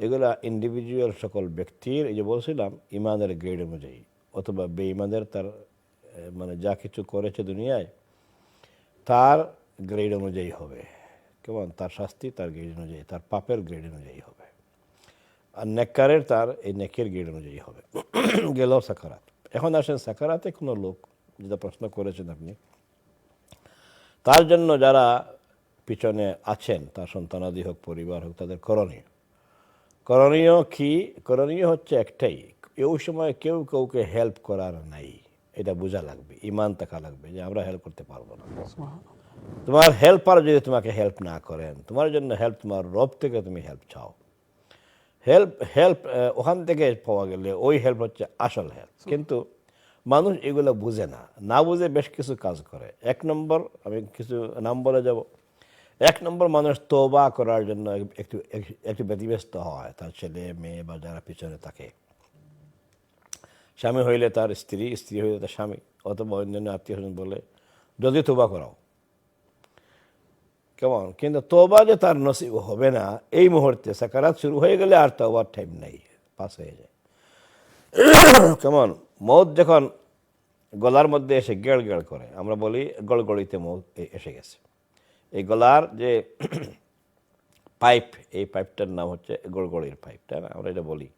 এগুলা ইন্ডিভিজুয়াল সকল ব্যক্তির, এই যে বলছিলাম, ইমানের গ্রেড অনুযায়ী, অথবা বেঈমানের তার মানে যা কিছু করেছে দুনিয়ায় তার গ্রেড অনুযায়ী হবে। কেমন? তার শাস্তি তার গ্রেড অনুযায়ী, তার পাপের গ্রেড অনুযায়ী হবে। আর নেককারের তার এই নেকের গ্রেড অনুযায়ী হবে। গেল সাকারাত। এখন আসেন সাকারাতে কোনো লোক, যেটা প্রশ্ন করেছেন আপনি, তার জন্য যারা পিছনে আছেন, তার সন্তানাদি হোক, পরিবার হোক, তাদের করণীয় কি? করণীয় হচ্ছে একটাই, ওই সময় কেউ কাউকে হেল্প করার নাই, এটা বোঝা লাগবে, ইমান থাকা লাগবে যে আমরা হেল্প করতে পারবো না। তোমার হেল্পার যদি তোমাকে হেল্প না করেন, তোমার জন্য হেল্প তোমার রব থেকে তুমি হেল্প চাও। হেল্প ওখান থেকে পাওয়া গেলে ওই হেল্প হচ্ছে আসল হেল্প। কিন্তু মানুষ এগুলো বুঝে না বুঝে বেশ কিছু কাজ করে। এক নম্বর, আমি কিছু নাম বলে যাব। এক নম্বর, মানুষ তওবা করার জন্য একটু ব্যতিব্যস্ত হয়, তার ছেলে মেয়ে বা যারা পিছনে থাকে। স্বামী হইলে তার স্ত্রী, স্ত্রী হইলে তার স্বামী, অথবা অন্যান্য আত্মীয় স্বজন বলে যদি তওবা করাও। কেমন? কিন্তু তওবা যে তার নসিব হবে না এই মুহূর্তে, সাকারাত শুরু হয়ে গেলে আর তওবার টাইম নাই, পাস হয়ে যায়। কেমন? মৌত যখন গলার মধ্যে এসে গেড় গেড় করে, আমরা বলি গড়গড়িতে মৌত এসে গেছে। এই গলার যে পাইপ, এই পাইপটার নাম হচ্ছে গড়গড়ির পাইপ, তাই না? আমরা এটা বলি।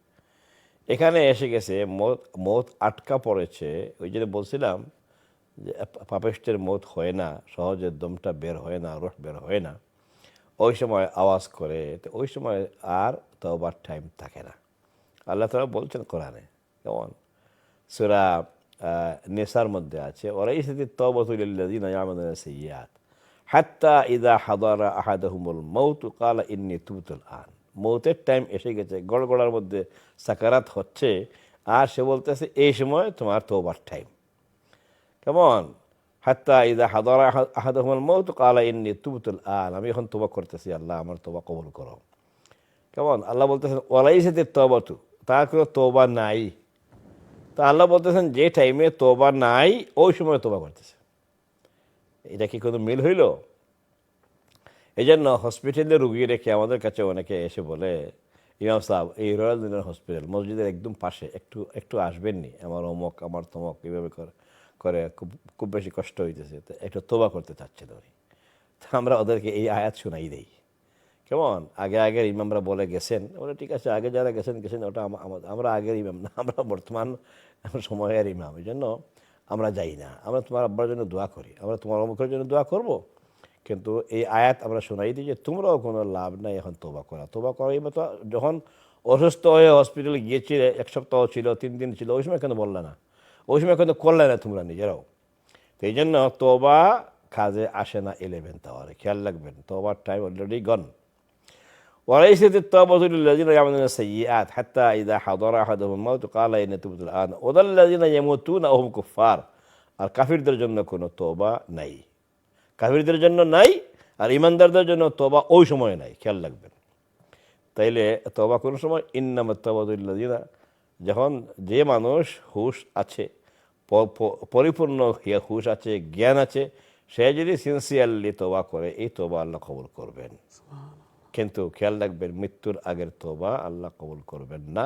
এখানে এসে গেছে, মৌত আটকা পড়েছে। ওই জন্য বলছিলাম যে পাপিষ্টের মৌত হয় না সহজে, দমটা বের হয় না, রস বের হয় না। ওই সময় আওয়াজ করে, তো ওই সময় আর তওবার টাইম থাকে না। আল্লাহ তাআলা বলছেন কোরআনে, কেমন? সূরা নিসার মধ্যে আছে, ওয়ালাইসাতিত তাওবাতু লিল্লাযিনা ইয়ামালুনা সাইয়্যাত হাত্তা ইযা হাদারা আহাদাহুমুল মাউত ক্বালা ইন্নী তুবতুল আন। মৌতের টাইম এসে গেছে, গড়গড়ার মধ্যে সাকারাত হচ্ছে, আর সে বলতেছে এই সময় তোমার তওবার টাইম। কেমন? হাত্তা ইযা হাদারা আহাদাহুমুল মাউত ক্বালা ইন্নী তুবতুল আন, আমি এখন তওবা করতেছি, আল্লাহ আমার তওবা কবুল করো। কেমন? আল্লাহ বলতেছেন ওয়ালাইসাতিত তাওবাতু, তার কোনো তওবা নাই। তা আল্লাহ বলতেছেন যে টাইমে তওবা নাই ওই সময় তওবা করতেছে। এটা কি কোনো মিল হইল? এই জন্য হসপিটালে রুগী রেখে আমাদের কাছে অনেকে এসে বলে, ইমাম সাহেব, এই রয়্যাল মিলন হসপিটাল মসজিদের একদম পাশে, একটু আসবেননি, আমার অমক আমার তমক এইভাবে করে খুব বেশি কষ্ট হইতেছে, তো একটু তওবা করতে চাচ্ছেন উনি। তা আমরা ওদেরকে এই আয়াত শোনাই দেই। কেমন? আগের ইমামরা বলে গেছেন, ওরা ঠিক আছে, আগে যারা গেছেন, ওটা আমরা আগের ইমাম না, আমরা বর্তমান সময়ের ইমাম। এই জন্য আমরা যাই না, আমরা তোমার আব্বার জন্য দোয়া করি, আমরা তোমার অমুকের জন্য দোয়া করব, কিন্তু এই আয়াত আমরা শোনাই দিই যে তোমরাও কোনো লাভ নাই এখন তওবা করা। এই মতো যখন অসুস্থ হয়ে হসপিটালে গিয়েছিলে, 1 সপ্তাহ ছিল, 3 দিন ছিল, ওই সময় কেন বললে না? ওই সময় কিন্তু করলে না তোমরা নিজেরাও। তো এই জন্য তওবা কাজে আসে না 11th আওয়ারে, খেয়াল রাখবেন, তওবার টাইম অলরেডি গন। وليست التوبة للذين يعملون السيئات حتى إذا حضر أحدهم الموت قال إني تبت الآن وذل الذين يموتون وهم كفار। আর কাফিরদের জন্য কোনো তওবা নাই, কাফিরদের জন্য নাই, আর ইমানদারদের জন্য তওবা ওই সময় নাই, খেয়াল রাখবেন। তাইলে তওবা কোন সময়? ইন্নামাত তাওবাতু লিল্লাযিনা, যখন যে মানুষ হুশ আছে, পরিপূর্ণ হুশ আছে, জ্ঞান আছে, সে যদি সিনসিয়ারলি তওবা করে, এই তওবা আল্লাহ কবুল করবেন। কিন্তু খেয়াল রাখবেন, মৃত্যুর আগের তওবা আল্লাহ কবুল করবেন না।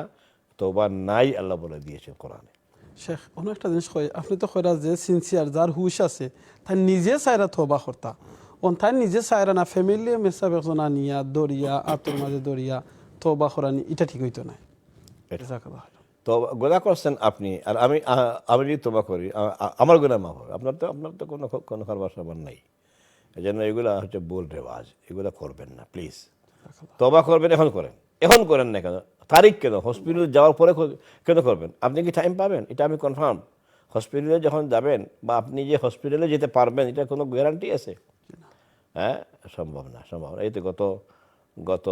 তওবা নাই আল্লাহ বলে দিয়েছেন কোরআনে। শেখ অন্য একটা জিনিস কই, আপনি তো কইরা যে সিনসিয়ার যার হুশ আছে তাই নিজে চাইরা তওবা করতা, তাই নিজে চাইরা না ফ্যামিলি মেসাব একজন আনিয়া দরিয়া আতর মাঝে দরিয়া তওবা করানি, এটা ঠিক হইতো না। জাযাকাল্লাহ। তো গুনাহ করছেন আপনি, আর আমি যদি তওবা করি আমার গুনাহ মাফ হবে, আপনার তো কোনো কারবার সাবার নাই। এই জন্য এগুলা হচ্ছে ভুল রেওয়াজ, এগুলা করবেন না প্লিজ। তওবা করবেন এখন করেন, এখন করেন না কেন? তারিখ কেন? হসপিটালে যাওয়ার পরে কেন করবেন? আপনি কি টাইম পাবেন? এটা আমি কনফার্ম। হসপিটালে যখন যাবেন বা আপনি যে হসপিটালে যেতে পারবেন, এটা কোনো গ্যারান্টি আছে? হ্যাঁ, সম্ভব না, সম্ভব না। এই তো গত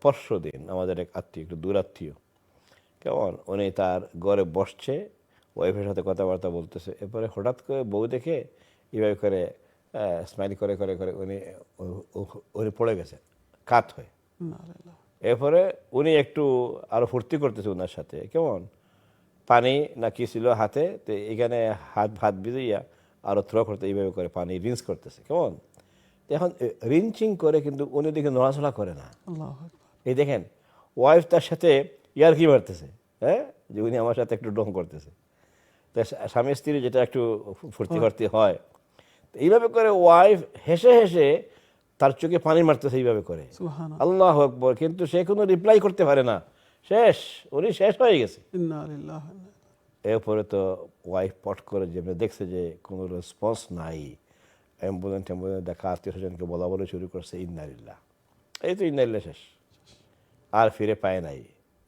পরশু দিন আমাদের এক আত্মীয়, একটু দূর আত্মীয়, কেমন, উনি তার ঘরে বসছে, ওয়াইফের সাথে কথাবার্তা বলতেছে, এরপরে হঠাৎ করে বউ দেখে এইভাবে করে স্মাইল করে করে করে উনি পড়ে গেছে কাত হয়ে। এরপরে উনি একটু আরো ফুর্তি করতেছে ওনার সাথে, কেমন, পানি না কি ছিল হাতে, তো এখানে হাত ভিজাইয়া আরো থ্রো করতে, এইভাবে করে পানি রিন্স করতেছে, কেমন। এখন রিঞ্চিং করে, কিন্তু উনি দেখে নড়াচড়া করে না। এই দেখেন, ওয়াইফ তার সাথে ইয়ার্কি মারতেছে, হ্যাঁ, যে উনি আমার সাথে একটু ডং করতেছে। তা স্বামী স্ত্রী যেটা একটু ফুর্তি ফার্তি হয়, এইভাবে করে ওয়াইফ হেসে হেসে তার চোখে পানি মারতেছে এইভাবে করে, আল্লাহু আকবার। কিন্তু সে কোনো রিপ্লাই করতে পারে না, শেষ, উনি শেষ হয়ে গেছে। এরপরে তো ওয়াইফ পট করে যেমনি দেখছে যে কোনো রেসপন্স নাই, অ্যাম্বুলেন্স দেখা, আত্মীয় স্বজনকে বলা বলে শুরু করছে, ইন্নালিল্লাহ। এই তো ইন্নালিল্লাহ, শেষ, আর ফিরে পায় নাই।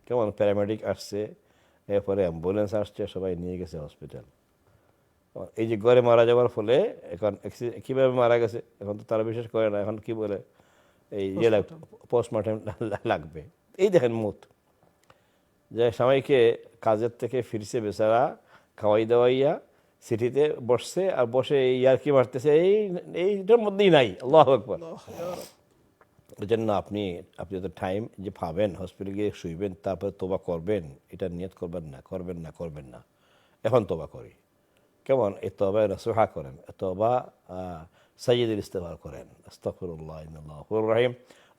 কেমন, প্যারামেডিক আসছে, এরপরে অ্যাম্বুলেন্স আসছে, সবাই নিয়ে গেছে হসপিটাল। এই যে ঘরে মারা যাওয়ার ফলে এখন কীভাবে মারা গেছে এখন তো তারা বিশ্বাস করে না, এখন কি বলে, এই যে পোস্টমর্টম লাগবে। এই দেখেন মুত, যে স্বামীকে কাজের থেকে ফিরছে বেচারা, খাওয়াই দাওয়াইয়া সিটিতে বসছে, আর বসে ইয়ার্কি মারতেছে, এইটার মধ্যেই নাই। আল্লাহু আকবার। এই জন্য আপনি যত টাইম যে পাবেন হসপিটালে গিয়ে শুইবেন, তারপরে তওবা করবেন, এটা নিয়ত করবেন না। এখন তওবা করি, কেমন, এই তওবা নসুহা করেন, তওবা সাইয়্যিদুল ইস্তিগফার করেন, আস্তাগফিরুল্লাহ ইন্নাল্লাহু গফুরুর রহিম,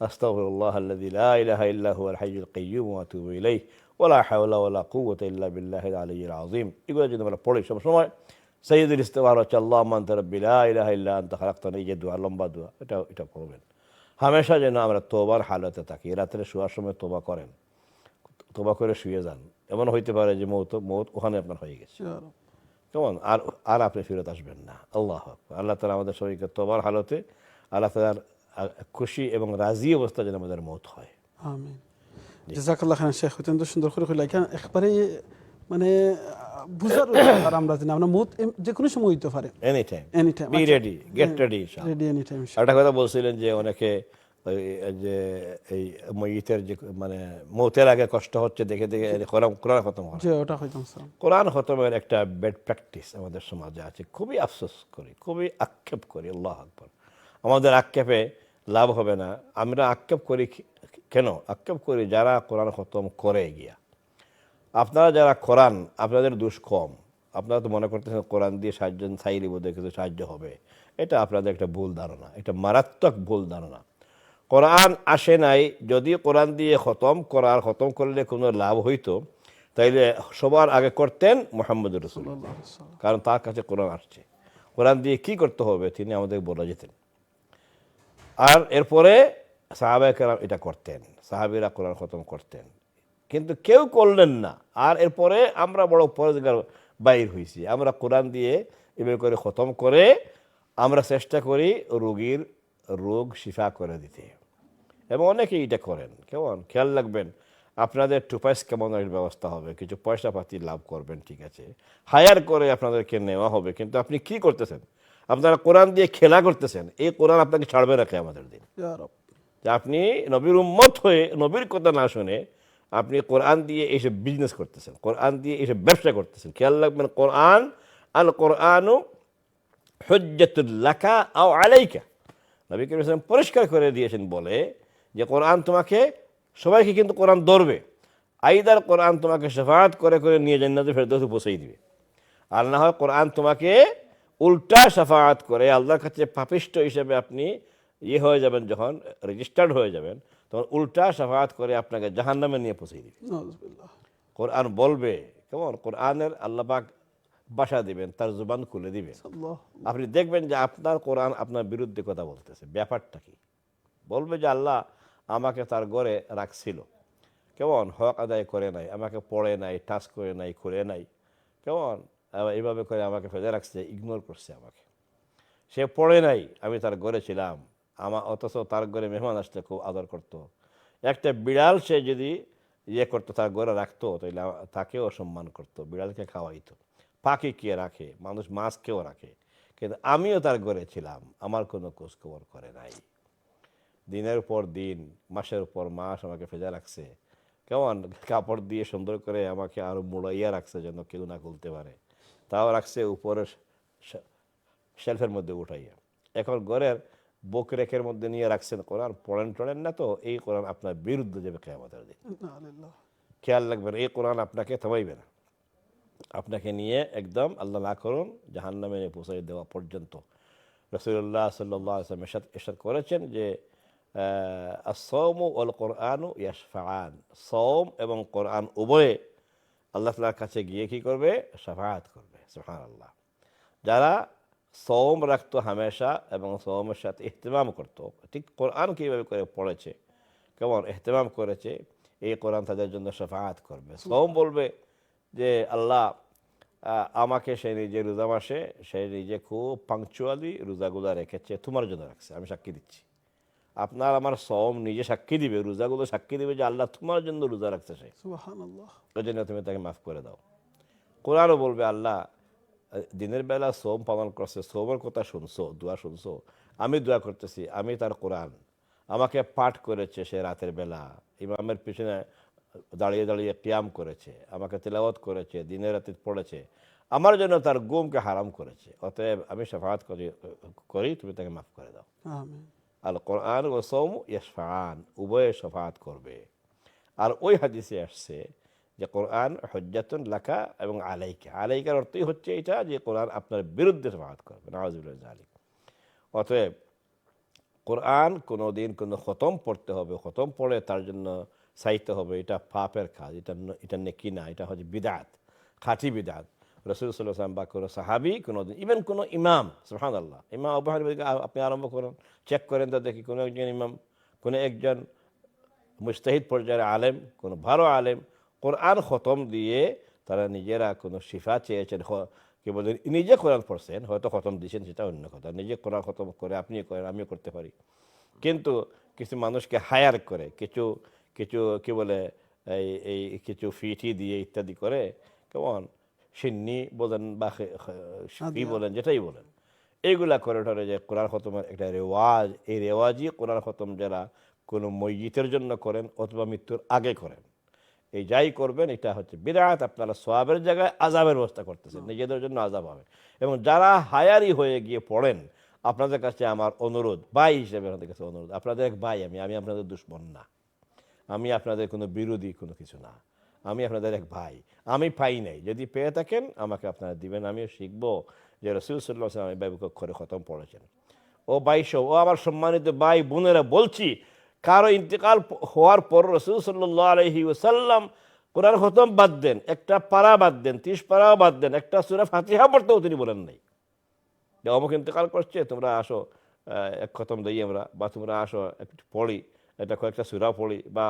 আস্তাগফিরুল্লাহ আল্লাযী লা ইলাহা ইল্লা হুয়াল হাইয়্যুল কাইয়্যুম ওয়া আতুবু ইলাইহি ওয়া লা হাওলা ওয়া লা কুওয়াতা ইল্লা বিল্লাহিল আলিয়্যিল আযীম। এগুলো যদি আমরা পড়ি সব সময়, সাইয়্যিদুল ইস্তিগফার হচ্ছে আল্লাহুম্মা আনতা রাব্বি লা ইলাহা ইল্লা আনতা খালাকতানি, এই যে দোয়া, লম্বা দোয়া, এটা পড়বেন হামেশা, যেন আমরা তওবার হালতে থাকি। রাত্রে শোয়ার সময় তওবা করেন, তওবা করে শুয়ে যান। এমন হইতে পারে যে মৌত ওখানে আপনার হয়ে গেছে, কেমন, আর আপনি ফেরত আসবেন না। আল্লাহ আল্লাহ তাআলা আমাদের সবাইকে তওবার হালতে আল্লাহ তাআলার খুশি এবং রাজি অবস্থা যেন আমাদের মৌত হয়। আমিন। জাযাকাল্লাহ খাইরান শেখ, অত্যন্ত সুন্দর করে কইলা। একবারে মানে বুঝার আর আমরা জানি আমরা মুত যে কোনো সময় হইতে পারে, any time be ready, get ready ইনশাআল্লাহ, রেডি এনি টাইম। একটা কথা বলছিলেন যে অনেকে যে এই ময়িতের যে মানে মৌতের আগে কষ্ট হচ্ছে দেখে দেখে কোরআন খতম হয়, যে ওটা হইতাম স্যার, কোরআন খতমের একটা ব্যাড প্র্যাকটিস আমাদের সমাজে আছে। খুবই আফসোস করি, খুবই আক্ষেপ করি। আল্লাহু আকবার। আমাদের আক্ষেপে লাভ হবে না। আমরা আক্ষেপ করি কেন? আক্ষেপ করি যারা কোরআন খতম করে গিয়া। আপনারা যারা কোরআন, আপনাদের দোষ কম। আপনারা তো মনে করতেছেন কোরআন দিয়ে সাহায্য চাইলে বোধহয় কিছু সাহায্য হবে। এটা আপনাদের একটা ভুল ধারণা, এটা মারাত্মক ভুল ধারণা। কোরআন আসে নাই, যদি কোরআন দিয়ে খতম করলে কোনো লাভ হইতো, তাইলে সবার আগে করতেন মুহাম্মদুর রাসূলুল্লাহ, কারণ তার কাছে কোরআন আসছে। কোরআন দিয়ে কি করতে হবে তিনি আমাদের বলে যেতেন। আর এরপরে সাহাবায়ে কেরাম এটা করতেন, সাহাবীরা কোরআন খতম করতেন, কিন্তু কেউ করলেন না। আর এরপরে আমরা বড় পরেজগার বাইর হয়েছি। আমরা কোরআন দিয়ে এভাবে করে খতম করে আমরা চেষ্টা করি রোগীর রোগ শিফা করে দিতে, এবং অনেকেই এটা করেন। কেমন, খেয়াল রাখবেন, আপনাদের টুপাইস কামানোর ব্যবস্থা হবে, কিছু পয়সা পাতি লাভ করবেন, ঠিক আছে, হায়ার করে আপনাদেরকে নেওয়া হবে, কিন্তু আপনি কি করতেছেন? আপনারা কোরআন দিয়ে খেলা করতেছেন। এই কোরআন আপনাকে ছাড়বে না কিয়ামতের দিন। ইয়া রব। যে আপনি নবীর উম্মত হয়ে নবীর কথা না শুনে আপনি কোরআন দিয়ে এইসব বিজনেস করতেছেন, কোরআন দিয়ে এইসব ব্যবসা করতেছেন। খেয়াল রাখবেন, কোরআন আল কোরআনু হুজ্জাতুল লাকা আও আলাইকা, নবী করিম সাল্লাল্লাহু আলাইহি ওয়াসাল্লাম পরিষ্কার করে দিয়েছেন বলে যে কোরআন তোমাকে, সবাইকে কিন্তু কোরআন ধরবে, আইদার কোরআন তোমাকে শাফাআত করে করে নিয়ে জান্নাতুল ফেরদাউসে পৌঁছে দিবে, আর না হয় কোরআন তোমাকে উল্টা শাফাআত করে আল্লাহর কাছে পাপিষ্ঠ হিসেবে আপনি হয়ে যাবেন, যখন রেজিস্টার্ড হয়ে যাবেন তখন উল্টা শাফাআত করে আপনাকে জাহান্নামে নিয়ে পৌঁছে দিবে। নাউযুবিল্লাহ। কোরআন বলবে, কেমন কোরআনের আল্লাহ পাক ভাষা দিবেন, তার জুবান খুলে দিবেন, আল্লাহ। আপনি দেখবেন যে আপনার কোরআন আপনার বিরুদ্ধে কথা বলতেছে। ব্যাপারটা কি? বলবে যে আল্লাহ আমাকে তার ঘরে রাখছিল, কেমন হক আদায় করে নাই, আমাকে পড়ে নাই, টাচ করে নাই, করে নাই, কেমন এইভাবে করে আমাকে ফেলে রাখছে, ইগনোর করছে আমাকে, সে পড়ে নাই, আমি তার ঘরে ছিলাম, অথচ তার ঘরে মেহমান আসলে খুব আদর করতো। একটা বিড়াল সে যদি করতো, তার ঘরে রাখতো, তাহলে তাকেও সম্মান করতো, বিড়ালকে খাওয়াইতো। পাখি কে রাখে, মানুষ মাছকেও রাখে, কিন্তু আমিও তার ঘরে ছিলাম, আমার কোনো খোঁজখবর করে নাই। দিনের পর দিন, মাসের পর মাস আমাকে ফেলে রাখছে, কেমন কাপড় দিয়ে সুন্দর করে আমাকে আরো মুড়াইয়া রাখছে যেন কেউ না খুলতে পারে, তাও রাখছে উপরের শেলফের মধ্যে উঠাইয়া। এখন ঘরের বুক রেখের মধ্যে নিয়ে রাখছেন কোরআন, পড়েন টড়েন না, তো এই কোরআন আপনার বিরুদ্ধে যাবে কিয়ামতের দিন। খেয়াল রাখবেন, এই কোরআন আপনাকে থামাইবে না, আপনাকে নিয়ে একদম আল্লাহ না করুন জাহান্নামে পৌঁছাই দেওয়া পর্যন্ত। রাসূলুল্লাহ সাল্লাল্লাহু আলাইহি ওয়াসাল্লাম ইরশাদ করেছেন যে আস-সাওমু ওয়াল কোরআনু ইয়াশফাআন, সাওম এবং কোরআন উভয়ে আল্লাহ তাআলার কাছে গিয়ে কি করবে? শাফাআত করবে। সুবহানাল্লাহ। যারা সওম রাখতো হামেশা এবং সওমের সাথে ইহতিমাম করতো, ঠিক কোরআন কীভাবে করে পড়েছে, কেমন ইহতিমাম করেছে, এই কোরআন তাদের জন্য শাফাআত করবে। সওম বলবে যে আল্লাহ আমাকে, সে নিজে রোজা মাসে সে নিজে খুব পাংচুয়ালি রোজাগুলো রেখেছে, তোমার জন্য রাখছে, আমি সাক্ষী দিচ্ছি। আপনার আমার সওম নিজে সাক্ষী দিবে, রোজাগুলো সাক্ষী দিবে যে আল্লাহ তোমার জন্য রোজা রাখছে সে, সুবহানাল্লাহ। ওই জন্য তুমি তাকে মাফ করে দাও। কোরআনও বলবে আল্লাহ দিনের বেলা সোম পালন করছে, সোমের কথা শুনছো, দোয়া শুনছো, আমি দোয়া করতেছি, আমি তার কোরআন আমাকে পাঠ করেছে, সে রাতের বেলা ইমামের পিছনে দাঁড়িয়ে দাঁড়িয়ে কিয়াম করেছে, আমাকে তেলাওয়াত করেছে, দিনে রাতে পড়েছে, আমার জন্য তার গুমকে হারাম করেছে, অতএব আমি শাফাআত করি তুমি তাকে মাফ করে দাও। আমিন। আল কোরআন ও সওম ইয়াশফাআন, উভয়ে শাফাআত করবে। আর ওই হাদিসে আসছে যে কোরআন হুজ্জাতুন লাকা এবং আলাইকা, আলাইকার অর্থই হচ্ছে এটা যে কোরআন আপনার বিরুদ্ধে শাফাআত করবে। নাউযুবিল্লাহ যালিক। অতএব কোরআন কোনো দিন কোনো খতম পড়তে হবে, খতম পড়ে তার জন্য চাইতে হবে, এটা পাপের কাজ, এটা নেকি না, এটা হচ্ছে বিদআত, খাঁটি বিদআত। রাসূল সাল্লাল্লাহু আলাইহি ওয়াসাল্লাম বা কোনো সাহাবী, কোনো দিন ইভেন কোনো ইমাম, সুবহানাল্লাহ, ইমাম আবু হানিফা আপনি আরম্ভ করুন, চেক করেন তো দেখি কোনো একজন ইমাম, কোনো একজন মুজতাহিদ পর্যায়ের আলেম, কোনো ভালো আলেম কোরআন খতম দিয়ে তারা নিজেরা কোনো শিফা চেয়েছেন, কি বলেন, নিজে কোরআন পড়ছেন, হয়তো খতম দিয়েছেন সেটা অন্য কথা, নিজে কোরআন খতম করে আপনি করেন, আমিও করতে পারি, কিন্তু কিছু মানুষকে হায়ার করে, কিছু কিছু কি বলে এই কিছু ফিটি দিয়ে ইত্যাদি করে, কেমন সিন্নি বলেন বা ফি বলেন, যেটাই বলেন, এইগুলা করে টরে যে কোরআন খতমের একটা রেওয়াজ, এই রেওয়াজই কোরআন খতম যারা কোনো মসজিদের জন্য করেন অথবা মৃত্যুর আগে করেন, এই যাই করবেন এটা হচ্ছে বিদআত। আপনারা সওয়াবের জায়গায় আযাবের ব্যবস্থা করতেছেন, নিজেদের জন্য আযাব হবে। এবং যারা হায়ারি হয়ে গিয়ে পড়েন, আপনাদের কাছে আমার অনুরোধ, ভাই হিসেবে আপনাদের কাছে অনুরোধ, আপনাদের এক ভাই আমি আপনাদের দুশমন না, আমি আপনাদের কোনো বিরোধী কোনো কিছু না, আমি আপনাদের এক ভাই, আমি পাই নাই, যদি পেয়ে থাকেন আমাকে আপনারা দিবেন, আমিও শিখবো যে রাসূল সাল্লাল্লাহু আলাইহি ওয়াসাল্লাম বাইবুক করে খতম পড়েছেন। ও বাইশো, ও আমার সম্মানিত ভাই বোনেরা, বলছি কারো ইন্তেকাল হওয়ার পর রাসূল সাল্লাল্লাহু আলাইহি ওয়াসাল্লাম কোরআন খতম বাদ দেন, একটা পারা বাদ দেন, 30 পারাও বাদ দেন, একটা সূরা ফাতিহা পড়তেও তিনি বলেন নাই যে অমুক ইন্তেকাল করছে, তোমরা আসো এক খতম দিই আমরা, বা তোমরা আসো একটু পড়ি, এটা কয়েকটা সূরা পড়ি, বা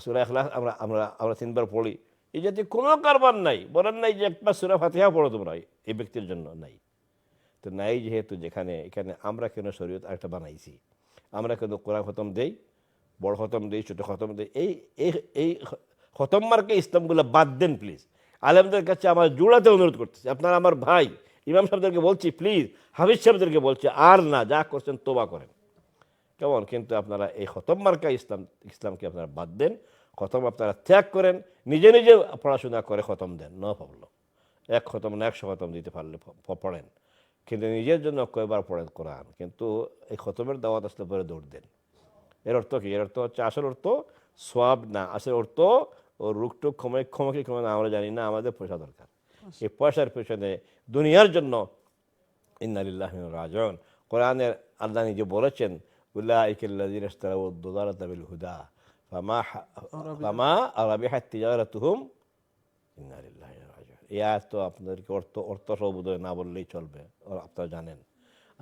সূরা ইখলাস আমরা আমরা আমরা 3 বার পড়ি, এই জাতীয় কোনো কারবার নাই। বলেন নাই যে একটা সূরা ফাতিহা পড়ো তোমরা, এই ব্যক্তির জন্য নাই। তো নাই যেহেতু, এখানে আমরা কেন শরীয়ত আরেকটা বানাইছি, আমরা কেন কোরআন খতম দেই, বড় খতম দিই, ছোটো খতম দিই, এই এই এই খতম মার্কে ইসলামগুলো বাদ দেন প্লিজ। আলেমদের কাছে আমার জোড়াতে অনুরোধ করতেছি, আপনারা আমার ভাই, ইমাম সাহেবদেরকে বলছি প্লিজ, হাফিজ সাহেবদেরকে বলছি আর না, যা করছেন তোবা করেন, কেমন? কিন্তু আপনারা এই খতম মার্কা ইসলামকে আপনারা বাদ দেন, খতম আপনারা ত্যাগ করেন, নিজে নিজে পড়াশোনা করে খতম দেন, ন ভাবলো এক খতম না 100 খতম দিতে পারলে পড়েন, কিন্তু নিজের জন্য কয়বার পড়েন কোরআন, কিন্তু এই খতমের দাওয়াত আসলে পরে দৌড় দেন। এর অর্থ কি? এর অর্থ হচ্ছে আসল অর্থ সোয়াব না, আসল অর্থ ও রুকটুক ক্ষমা না, আমরা জানি না, আমাদের পয়সা দরকার। এই পয়সার পেছনে দুনিয়ার জন্য ইন্না লিল্লাহি ওয়া ইন্না ইলাইহি রাজিউন। কোরআনের আল্লাহ নিজে বলেছেন, উলাইকাল্লাযীনা ইশতারাউ আদ-দালালাতা বিল হুদা ফামা রাবিহাত তিজারাতুহুম ইন্না লিল্লাহি ওয়া ইন্না ইলাইহি রাজিউন। এই আয়াত তো আপনাদেরকে অর্থ সবুদয় না বললেই চলবে, আপনারা জানেন।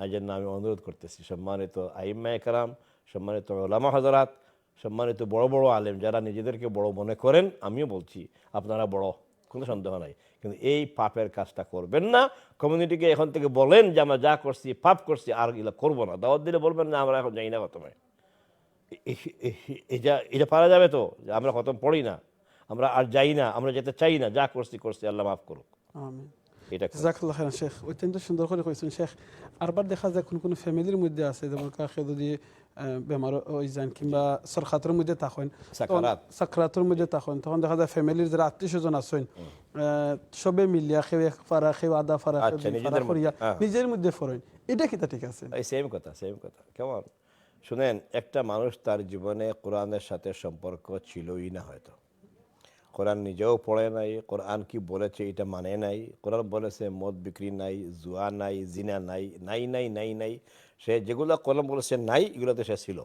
এই জন্য আমি অনুরোধ করতেছি, সম্মানিত আইম্মায়ে কেরাম, সম্মানিত উলামা হযরত, সম্মানিত বড় বড় আলেম যারা নিজেদেরকে বড় মনে করেন, আমিও বলছি আপনারা বড়, কোনো সন্দেহ নাই, কিন্তু এই পাপের কাজটা করবেন না। কমিউনিটিকে এখন থেকে বলেন যে আমরা যা করছি পাপ করছি, আর এগুলো করবো না। দাওয়াত দিলে বলবেন না আমরা এখন যাই না খতমে, এটা পারা যাবে তো, যে আমরা খতম পড়ি না, আমরা আর যাই না, আমরা যেতে চাই না, যা করছি আল্লাহ মাফ করুক। আমিন। এটা জাযাকাল্লাহ খাইরান শেখ, অত্যন্ত সুন্দর করে কইছেন শেখ। আরবার দেখা যায় কোন ফ্যামিলির মধ্যে আছে, যেমন কাকে যদি বেমার হয়ে যান কিংবা সরকাতের মধ্যে থাকেন, সাকরাতের মধ্যে থাকেন, তখন দেখা যায় ফ্যামিলির যারা আত্মীয় স্বজন আছেন সবে মিলিয়া কেউ এক ফারা, কেউ আধা ফারা, নিজের মধ্যে ফরেন, এটা কিতা ঠিক আছে? সেম কথা কেমন? শুনেন, একটা মানুষ তার জীবনে কোরআনের সাথে সম্পর্ক ছিলই না, হয়তো কোরআন নিজেও পড়ে নাই, কোরআন কি বলেছে এটা মানে নাই। কোরআন বলেছে মদ বিক্রি নাই, জুয়া নাই, জিনা নাই, নাই নাই নাই নাই, সে যেগুলো কোরআন বলেছে নাই, এগুলোতে সে ছিল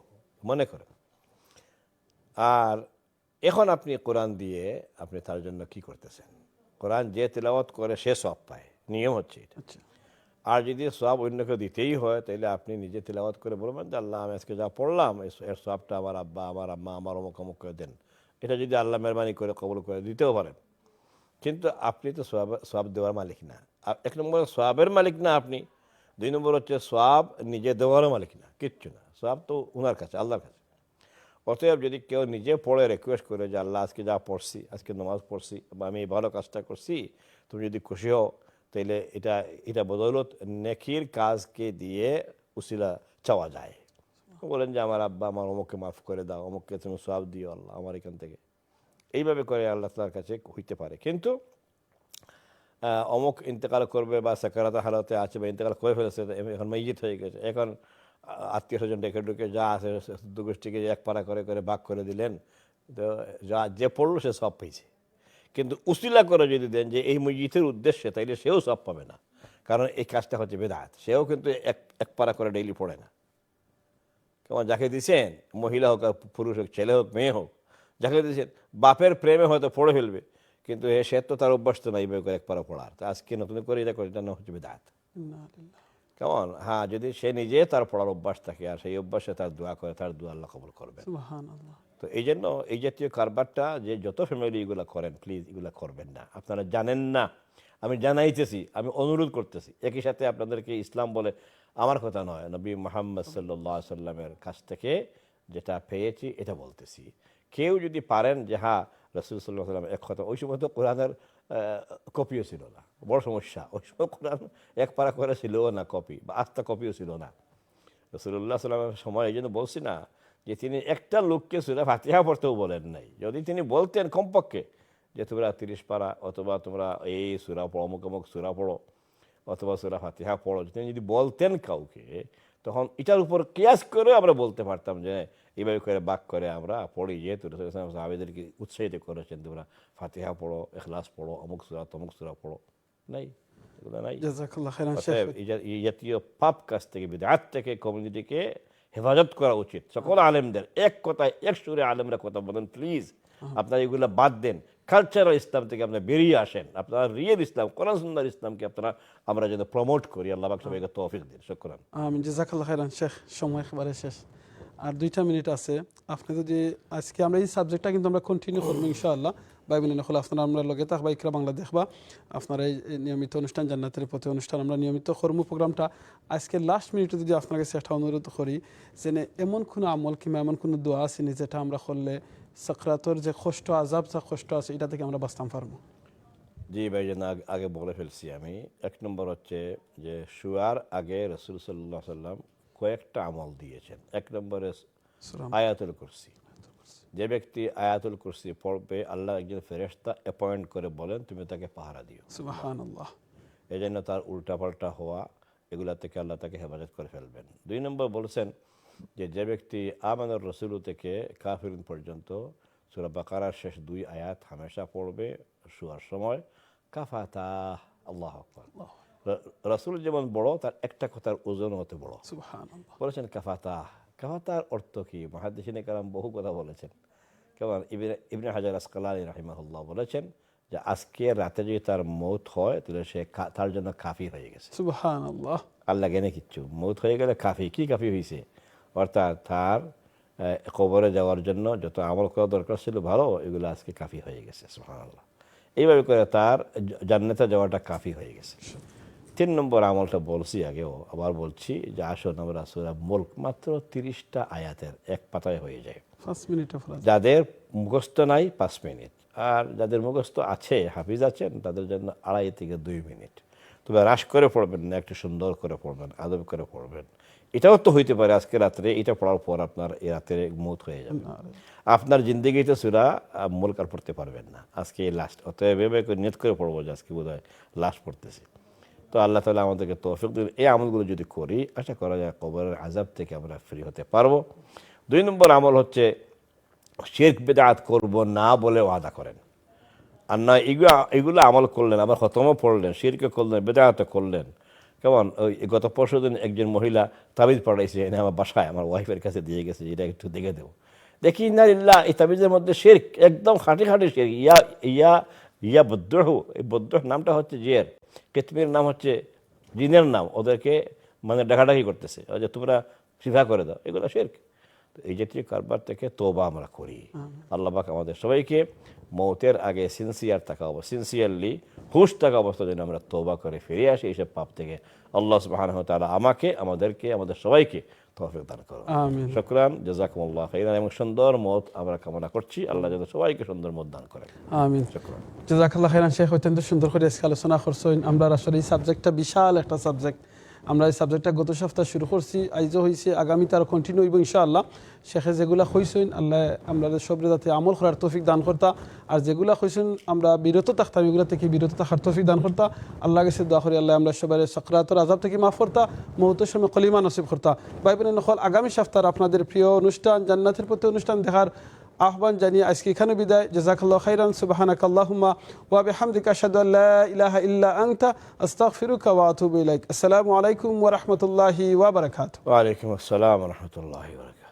মনে করে। আর এখন আপনি কোরআন দিয়ে আপনি তার জন্য কি করতেছেন? কোরআন যে তেলাওয়াত করে সে সওয়াব পায়, নিয়ম হচ্ছে এটা। আর যদি সওয়াব অন্যকে দিতেই হয়, তাহলে আপনি নিজে তেলাওয়াত করে বলবেন যে আল্লাহ, আমি আজকে যা পড়লাম এর সওয়াবটা আমার আব্বা, আমার আম্মা, আমার অমুক অমুক করে দেন। এটা যদি আল্লাহ মেহরবানি করে কবুল করে দিতেও পারেন, কিন্তু আপনি তো সওয়াব দেওয়ার মালিক না। এক নম্বর সওয়াবের মালিক না আপনি, 2 নম্বর হচ্ছে সওয়াব নিজে দেওয়ারও মালিক না, কিচ্ছু না। সওয়াব তো উনার কাছে, আল্লাহর কাছে। অতএব যদি কেউ নিজে পড়ে রিকোয়েস্ট করে যে আল্লাহ, আজকে যা পড়ছি, আজকে নামাজ পড়ছি বা আমি এই ভালো কাজটা করছি, তুমি যদি খুশি হও, তাইলে এটা বদৌলত নেকির কাজকে দিয়ে উসিলা চাওয়া যায়। বলেন যে আমার আব্বা, আমার অমুককে মাফ করে দাও, অমুককে তুমি সওয়াব দিও আল্লাহ আমার এখান থেকে, এইভাবে করে আল্লাহ তাআলার কাছে হইতে পারে। কিন্তু অমুক ইন্তেকাল করবে বা সাকারাত হালাতে আছে বা ইন্তেকাল করে ফেলেছে, এখন মাইয়িত হয়ে গেছে, এখন আত্মীয় স্বজন ডেকে ঢুকে যা আছে দুগোষ্ঠীকে এক পাড়া করে করে ভাগ করে দিলেন, তো যে পড়লো সে সব পেয়েছে। কিন্তু উসিলা করে যদি দেন যে এই মসজিদের উদ্দেশ্যে, তাইলে সেও সব পাবে না, কারণ এই কাজটা হচ্ছে বেদাত। সেও কিন্তু এক পাড়া করে ডেইলি পড়ে না। কেমন? যাকে দিচ্ছেন, মহিলা হোক আর পুরুষ হোক, ছেলে হোক মেয়ে হোক, যাকে দিচ্ছেন বাপের প্রেমে হয়তো পড়ে ফেলবে, কিন্তু সে তো তার অভ্যাস তো নাই করে এক পাড়া পড়ার, তো আজকে নতুন করে এটা করে, এটা না হচ্ছে বেদাত। কেমন? হ্যাঁ, যদি সে নিজে তার পড়ার অভ্যাস থাকে আর সেই অভ্যাসে তার দোয়া করে, তার দোয়া আল্লাহ কবুল করবে। তো এই জন্য এই জাতীয় কারবারটা যে যত ফ্যামিলি এগুলো করেন, প্লিজ এগুলো করবেন না। আপনারা জানেন না, আমি জানাইতেছি, আমি অনুরোধ করতেছি। একই সাথে আপনাদেরকে ইসলাম বলে, আমার কথা নয়, নবী মুহাম্মদ সাল্লাল্লাহু আলাইহি সাল্লামের কাছ থেকে যেটা পেয়েছি এটা বলতেছি। কেউ যদি পারেন যে হ্যাঁ রাসূল সাল্লাল্লাহু আলাইহি সাল্লাম এক কথা, ওই সময় তো কোরআনের কপিও ছিল না, বড় সমস্যা। ওই সময় কোরআন এক পারা করে ছিল না কপি, বা আস্থা কপিও ছিল না রাসূলুল্লাহ সাল্লাল্লাহু আলাইহি ওয়াসাল্লামের সময়। এই জন্য বলছি না যে তিনি একটা লোককে সূরা ফাতিহা পড়তেও বলেন নাই। যদি তিনি বলতেন কমপক্ষে যে তোমরা 30 পারা অথবা তোমরা এই সূরা পড়ো, অমুক অমুক সূরা পড়ো অথবা সূরা ফাতিহা পড়ো, তিনি যদি বলতেন কাউকে, তখন এটার উপর কিয়াস করে আমরা বলতে পারতাম যে এইভাবে করে বাক করে আমরা পড়ি, যেহেতু রাসূল সাল্লাল্লাহু আলাইহি ওয়াসাল্লাম সাহাবীদেরকে উৎসাহিত করেছেন তোমরা ফাতিহা পড়ো, ইখলাস পড়ো, অমুক সূরা তমুক সূরা পড়ো। নাই, এগুলো নাই। জাযাকাল্লাহ খাইরান শেখ। এই জাতীয় পাপ কাজ থেকে, বিদআত থেকে কমিউনিটিকে হেফাজত করা উচিত। সকল আলেমদের এক কথায়, এক সুরে আলেমরা কথা বলেন, প্লিজ আপনারা এগুলো বাদ দেন। কালচারাল ইসলাম থেকে আপনারা বেরিয়ে আসেন। আপনারা রিয়েল ইসলাম, কোরআন সুন্নাহর ইসলামকে আমরা যেন প্রমোট করি। আল্লাহ পাক সবাইকে তৌফিক দিন। শুকরান। আমিন। জাযাকাল্লাহ খাইরান শেখ। সময় একেবারে শেষ। আর 2টা মিনিট আছে। আপনি যদি আজকে আমরা এই সাবজেক্টটা কিন্তু আমরা কন্টিনিউ করবো ইনশাআল্লাহ। ভাই বোনেন হল আপনারা আমরা লগে থাকবা, ইকরা বাংলা দেখবা। আপনারা এই নিয়মিত অনুষ্ঠান জান্নাতের পথে অনুষ্ঠান আমরা নিয়মিত কর্ম প্রোগ্রামটা আজকে লাস্ট মিনিটে যদি আপনার কাছে একটা অনুরোধ করি যে এমন কোনো আমল কিংবা এমন কোনো দোয়া আছে যেটা আমরা করলে সাকরাতর যে কষ্ট আযাব যা কষ্ট আছে এটা থেকে আমরা বাঁচতাম পারবো। জি ভাইজান, আগে বলে ফেলছি আমি। 1 নম্বর হচ্ছে যে শুয়ার আগে রাসূল সাল্লাল্লাহু আলাইহি সাল্লাম কয়েকটা আমল দিয়েছেন। 1 নম্বরে আয়াতুল কুরসি। যে ব্যক্তি আয়াতুল কুরসি পড়বে আল্লাহ একজন ফেরেশতা অ্যাপয়েন্ট করে বলেন তুমি তাকে পাহারা দিও। সুবহানাল্লাহ। এই জন্য তার উল্টাপাল্টা হওয়া এগুলা থেকে আল্লাহ তাকে হেফাজত করে ফেলবেন। 2 নম্বর বলেছেন যে ব্যক্তি আমানুর রাসূলু থেকে কাফিরুন পর্যন্ত সূরা বাকারার শেষ 2 আয়াত হামেশা পড়বে শুয়ার সময়, কাফাতা। আল্লাহু আকবার। রাসূল যেমন বড় তার একটা কথার ওজন হতে বড়। সুবহানাল্লাহ। বলেছেন কাফাতা। কাফাতার অর্থ কি? মুহাদ্দিসিনে কেরাম বহু কথা বলেছেন। কেমন ইবনে হাজার আসকালানী রাহিমাহুল্লাহ বলেছেন যে আজকে রাতে যদি তার মৌত হয় তাহলে সে তার জন্য কাফি হয়ে গেছে। সুবহানাল্লাহ। আল্লাহ জ্ঞানে কিচ্ছু, মৌত হয়ে গেলে কাফি। কি কাফি হয়েছে? অর্থাৎ তার কবরে যাওয়ার জন্য যত আমল করা দরকার ছিল ভালো, এগুলো আজকে কাফি হয়ে গেছে। সুবহানাল্লাহ। এইভাবে করে তার জান্নাতে যাওয়াটা কাফি হয়ে গেছে। 3 নম্বর আমলটা বলছি আগেও, আবার বলছি যে আসুন আমরা সূরা মুলক মাত্র 30টা আয়াতের এক পাতায় হয়ে যায়। 5 মিনিটে পড়া। যাদের মুখস্থ নাই 5 মিনিট, আর যাদের মুখস্থ আছে হাফিজ আছেন তাদের জন্য 2.5 থেকে 2 মিনিট। তবে হ্রাস করে পড়বেন না, একটু সুন্দর করে পড়বেন, আদব করে পড়বেন। এটাও তো হইতে পারে আজকে রাত্রে এটা পড়ার পর আপনার এই রাত্রে মৌত হয়ে যাবে, আপনার জিন্দেগিতে সূরা মুলক আর পড়তে পারবেন না। আজকে লাস্ট, অতএব এভাবে নিয়ত করে পড়বো যে আজকে বোধহয় লাস্ট পড়তেছি। তো আল্লাহ তাআলা আমাদেরকে তৌফিক দিন। এই আমলগুলো যদি করি আশা করা যায় কবরের আযাব থেকে আমরা ফ্রি হতে পারবো। 2 নম্বর আমল হচ্ছে শিরক বিদআত করব না বলে ওয়াদা করেন। আর না এগুলো আমল করলেন, আবার খতমও পড়লেন, শিরকে করলেন, বিদআতও করলেন। কেমন ওই গত পরশুদিন একজন মহিলা তাবিজ পড়াইছে, এনে আমার বাসায় আমার ওয়াইফের কাছে দিয়ে গেছে, এটা একটু দেখে দেবো। দেখি না ইল্লাহ, এই তাবিজের মধ্যে শিরক, একদম খাঁটি খাঁটি শিরক। ইয়া বদ্রহ, এই বদ্রহ নামটা হচ্ছে জিয়ের, কিতমির নাম হচ্ছে জিনের নাম। ওদেরকে মানে ডাকাডাকি করতেছে যে তোমরা সিফা করে দাও, এগুলো শিরক। তো এই জাতীয় কারবার থেকে তওবা আমরা করি। আল্লাহ পাক আমাদের সবাইকে মৌতের আগে সিনসিয়ারলি হুশ থাকা অবস্থা যেন আমরা তওবা করে ফিরে আসি এইসব পাপ থেকে। আল্লাহ সুবহানাহু ওয়া তাআলা আমাকে, আমাদেরকে, আমাদের সবাইকে তৌফিক দান করুন। আমিন। শুকরান, জাযাকুমুল্লাহ খাইরান। এবং সুন্দর মৌত আমরা কামনা করছি, আল্লাহ যেন সবাইকে সুন্দর মৌত দান করেন। আমিন। শুকরান। জাযাকাল্লাহ খাইরান। শেখ অত্যন্ত সুন্দর করে আজকে আলোচনা করছেন। আমরা আসলে এই সাবজেক্টটা বিশাল একটা সাবজেক্ট। আমরা এই সাবজেক্টটা গত সপ্তাহে শুরু করছি, আইজও হয়েছে, আগামীতে আরও কন্টিনিউ হইব ইনশাআল্লাহ। শেখে যেগুলা কইছেন আল্লাহ আমরা সবরে যাতে আমল করার তৌফিক দান করতা, আর যেগুলা কইছেন আমরা বিরত থাকতাম এগুলা থেকে বিরত থাকার তৌফিক দান করতা। আল্লাহ কাছে দোয়া করি আল্লাহ আমরা সবাই সাকরাতুল আযাব থেকে মাফ করতা, মওতের সময় কলিমা নসিব করতা। ভাই বোনেরা নকল আগামী সপ্তাহে আপনাদের প্রিয় অনুষ্ঠান জান্নাতের প্রতি অনুষ্ঠান দেখার আহ্বান জানিয়ে আজকে এখানে বিদায়। জাযাকাল্লাহু খাইরান। সুবহানাকাল্লাহুম্মা ওয়া বিহামদিকা আশহাদু আল্লা ইলাহা ইল্লা আনতা আস্তাগফিরুকা ওয়া আতুবু ইলাইক। আসসালামু আলাইকুম ওয়া রাহমাতুল্লাহি ওয়া বারাকাতুহু। ওয়া আলাইকুম আসসালাম ওয়া রাহমাতুল্লাহি ওয়া বারাকাতুহু।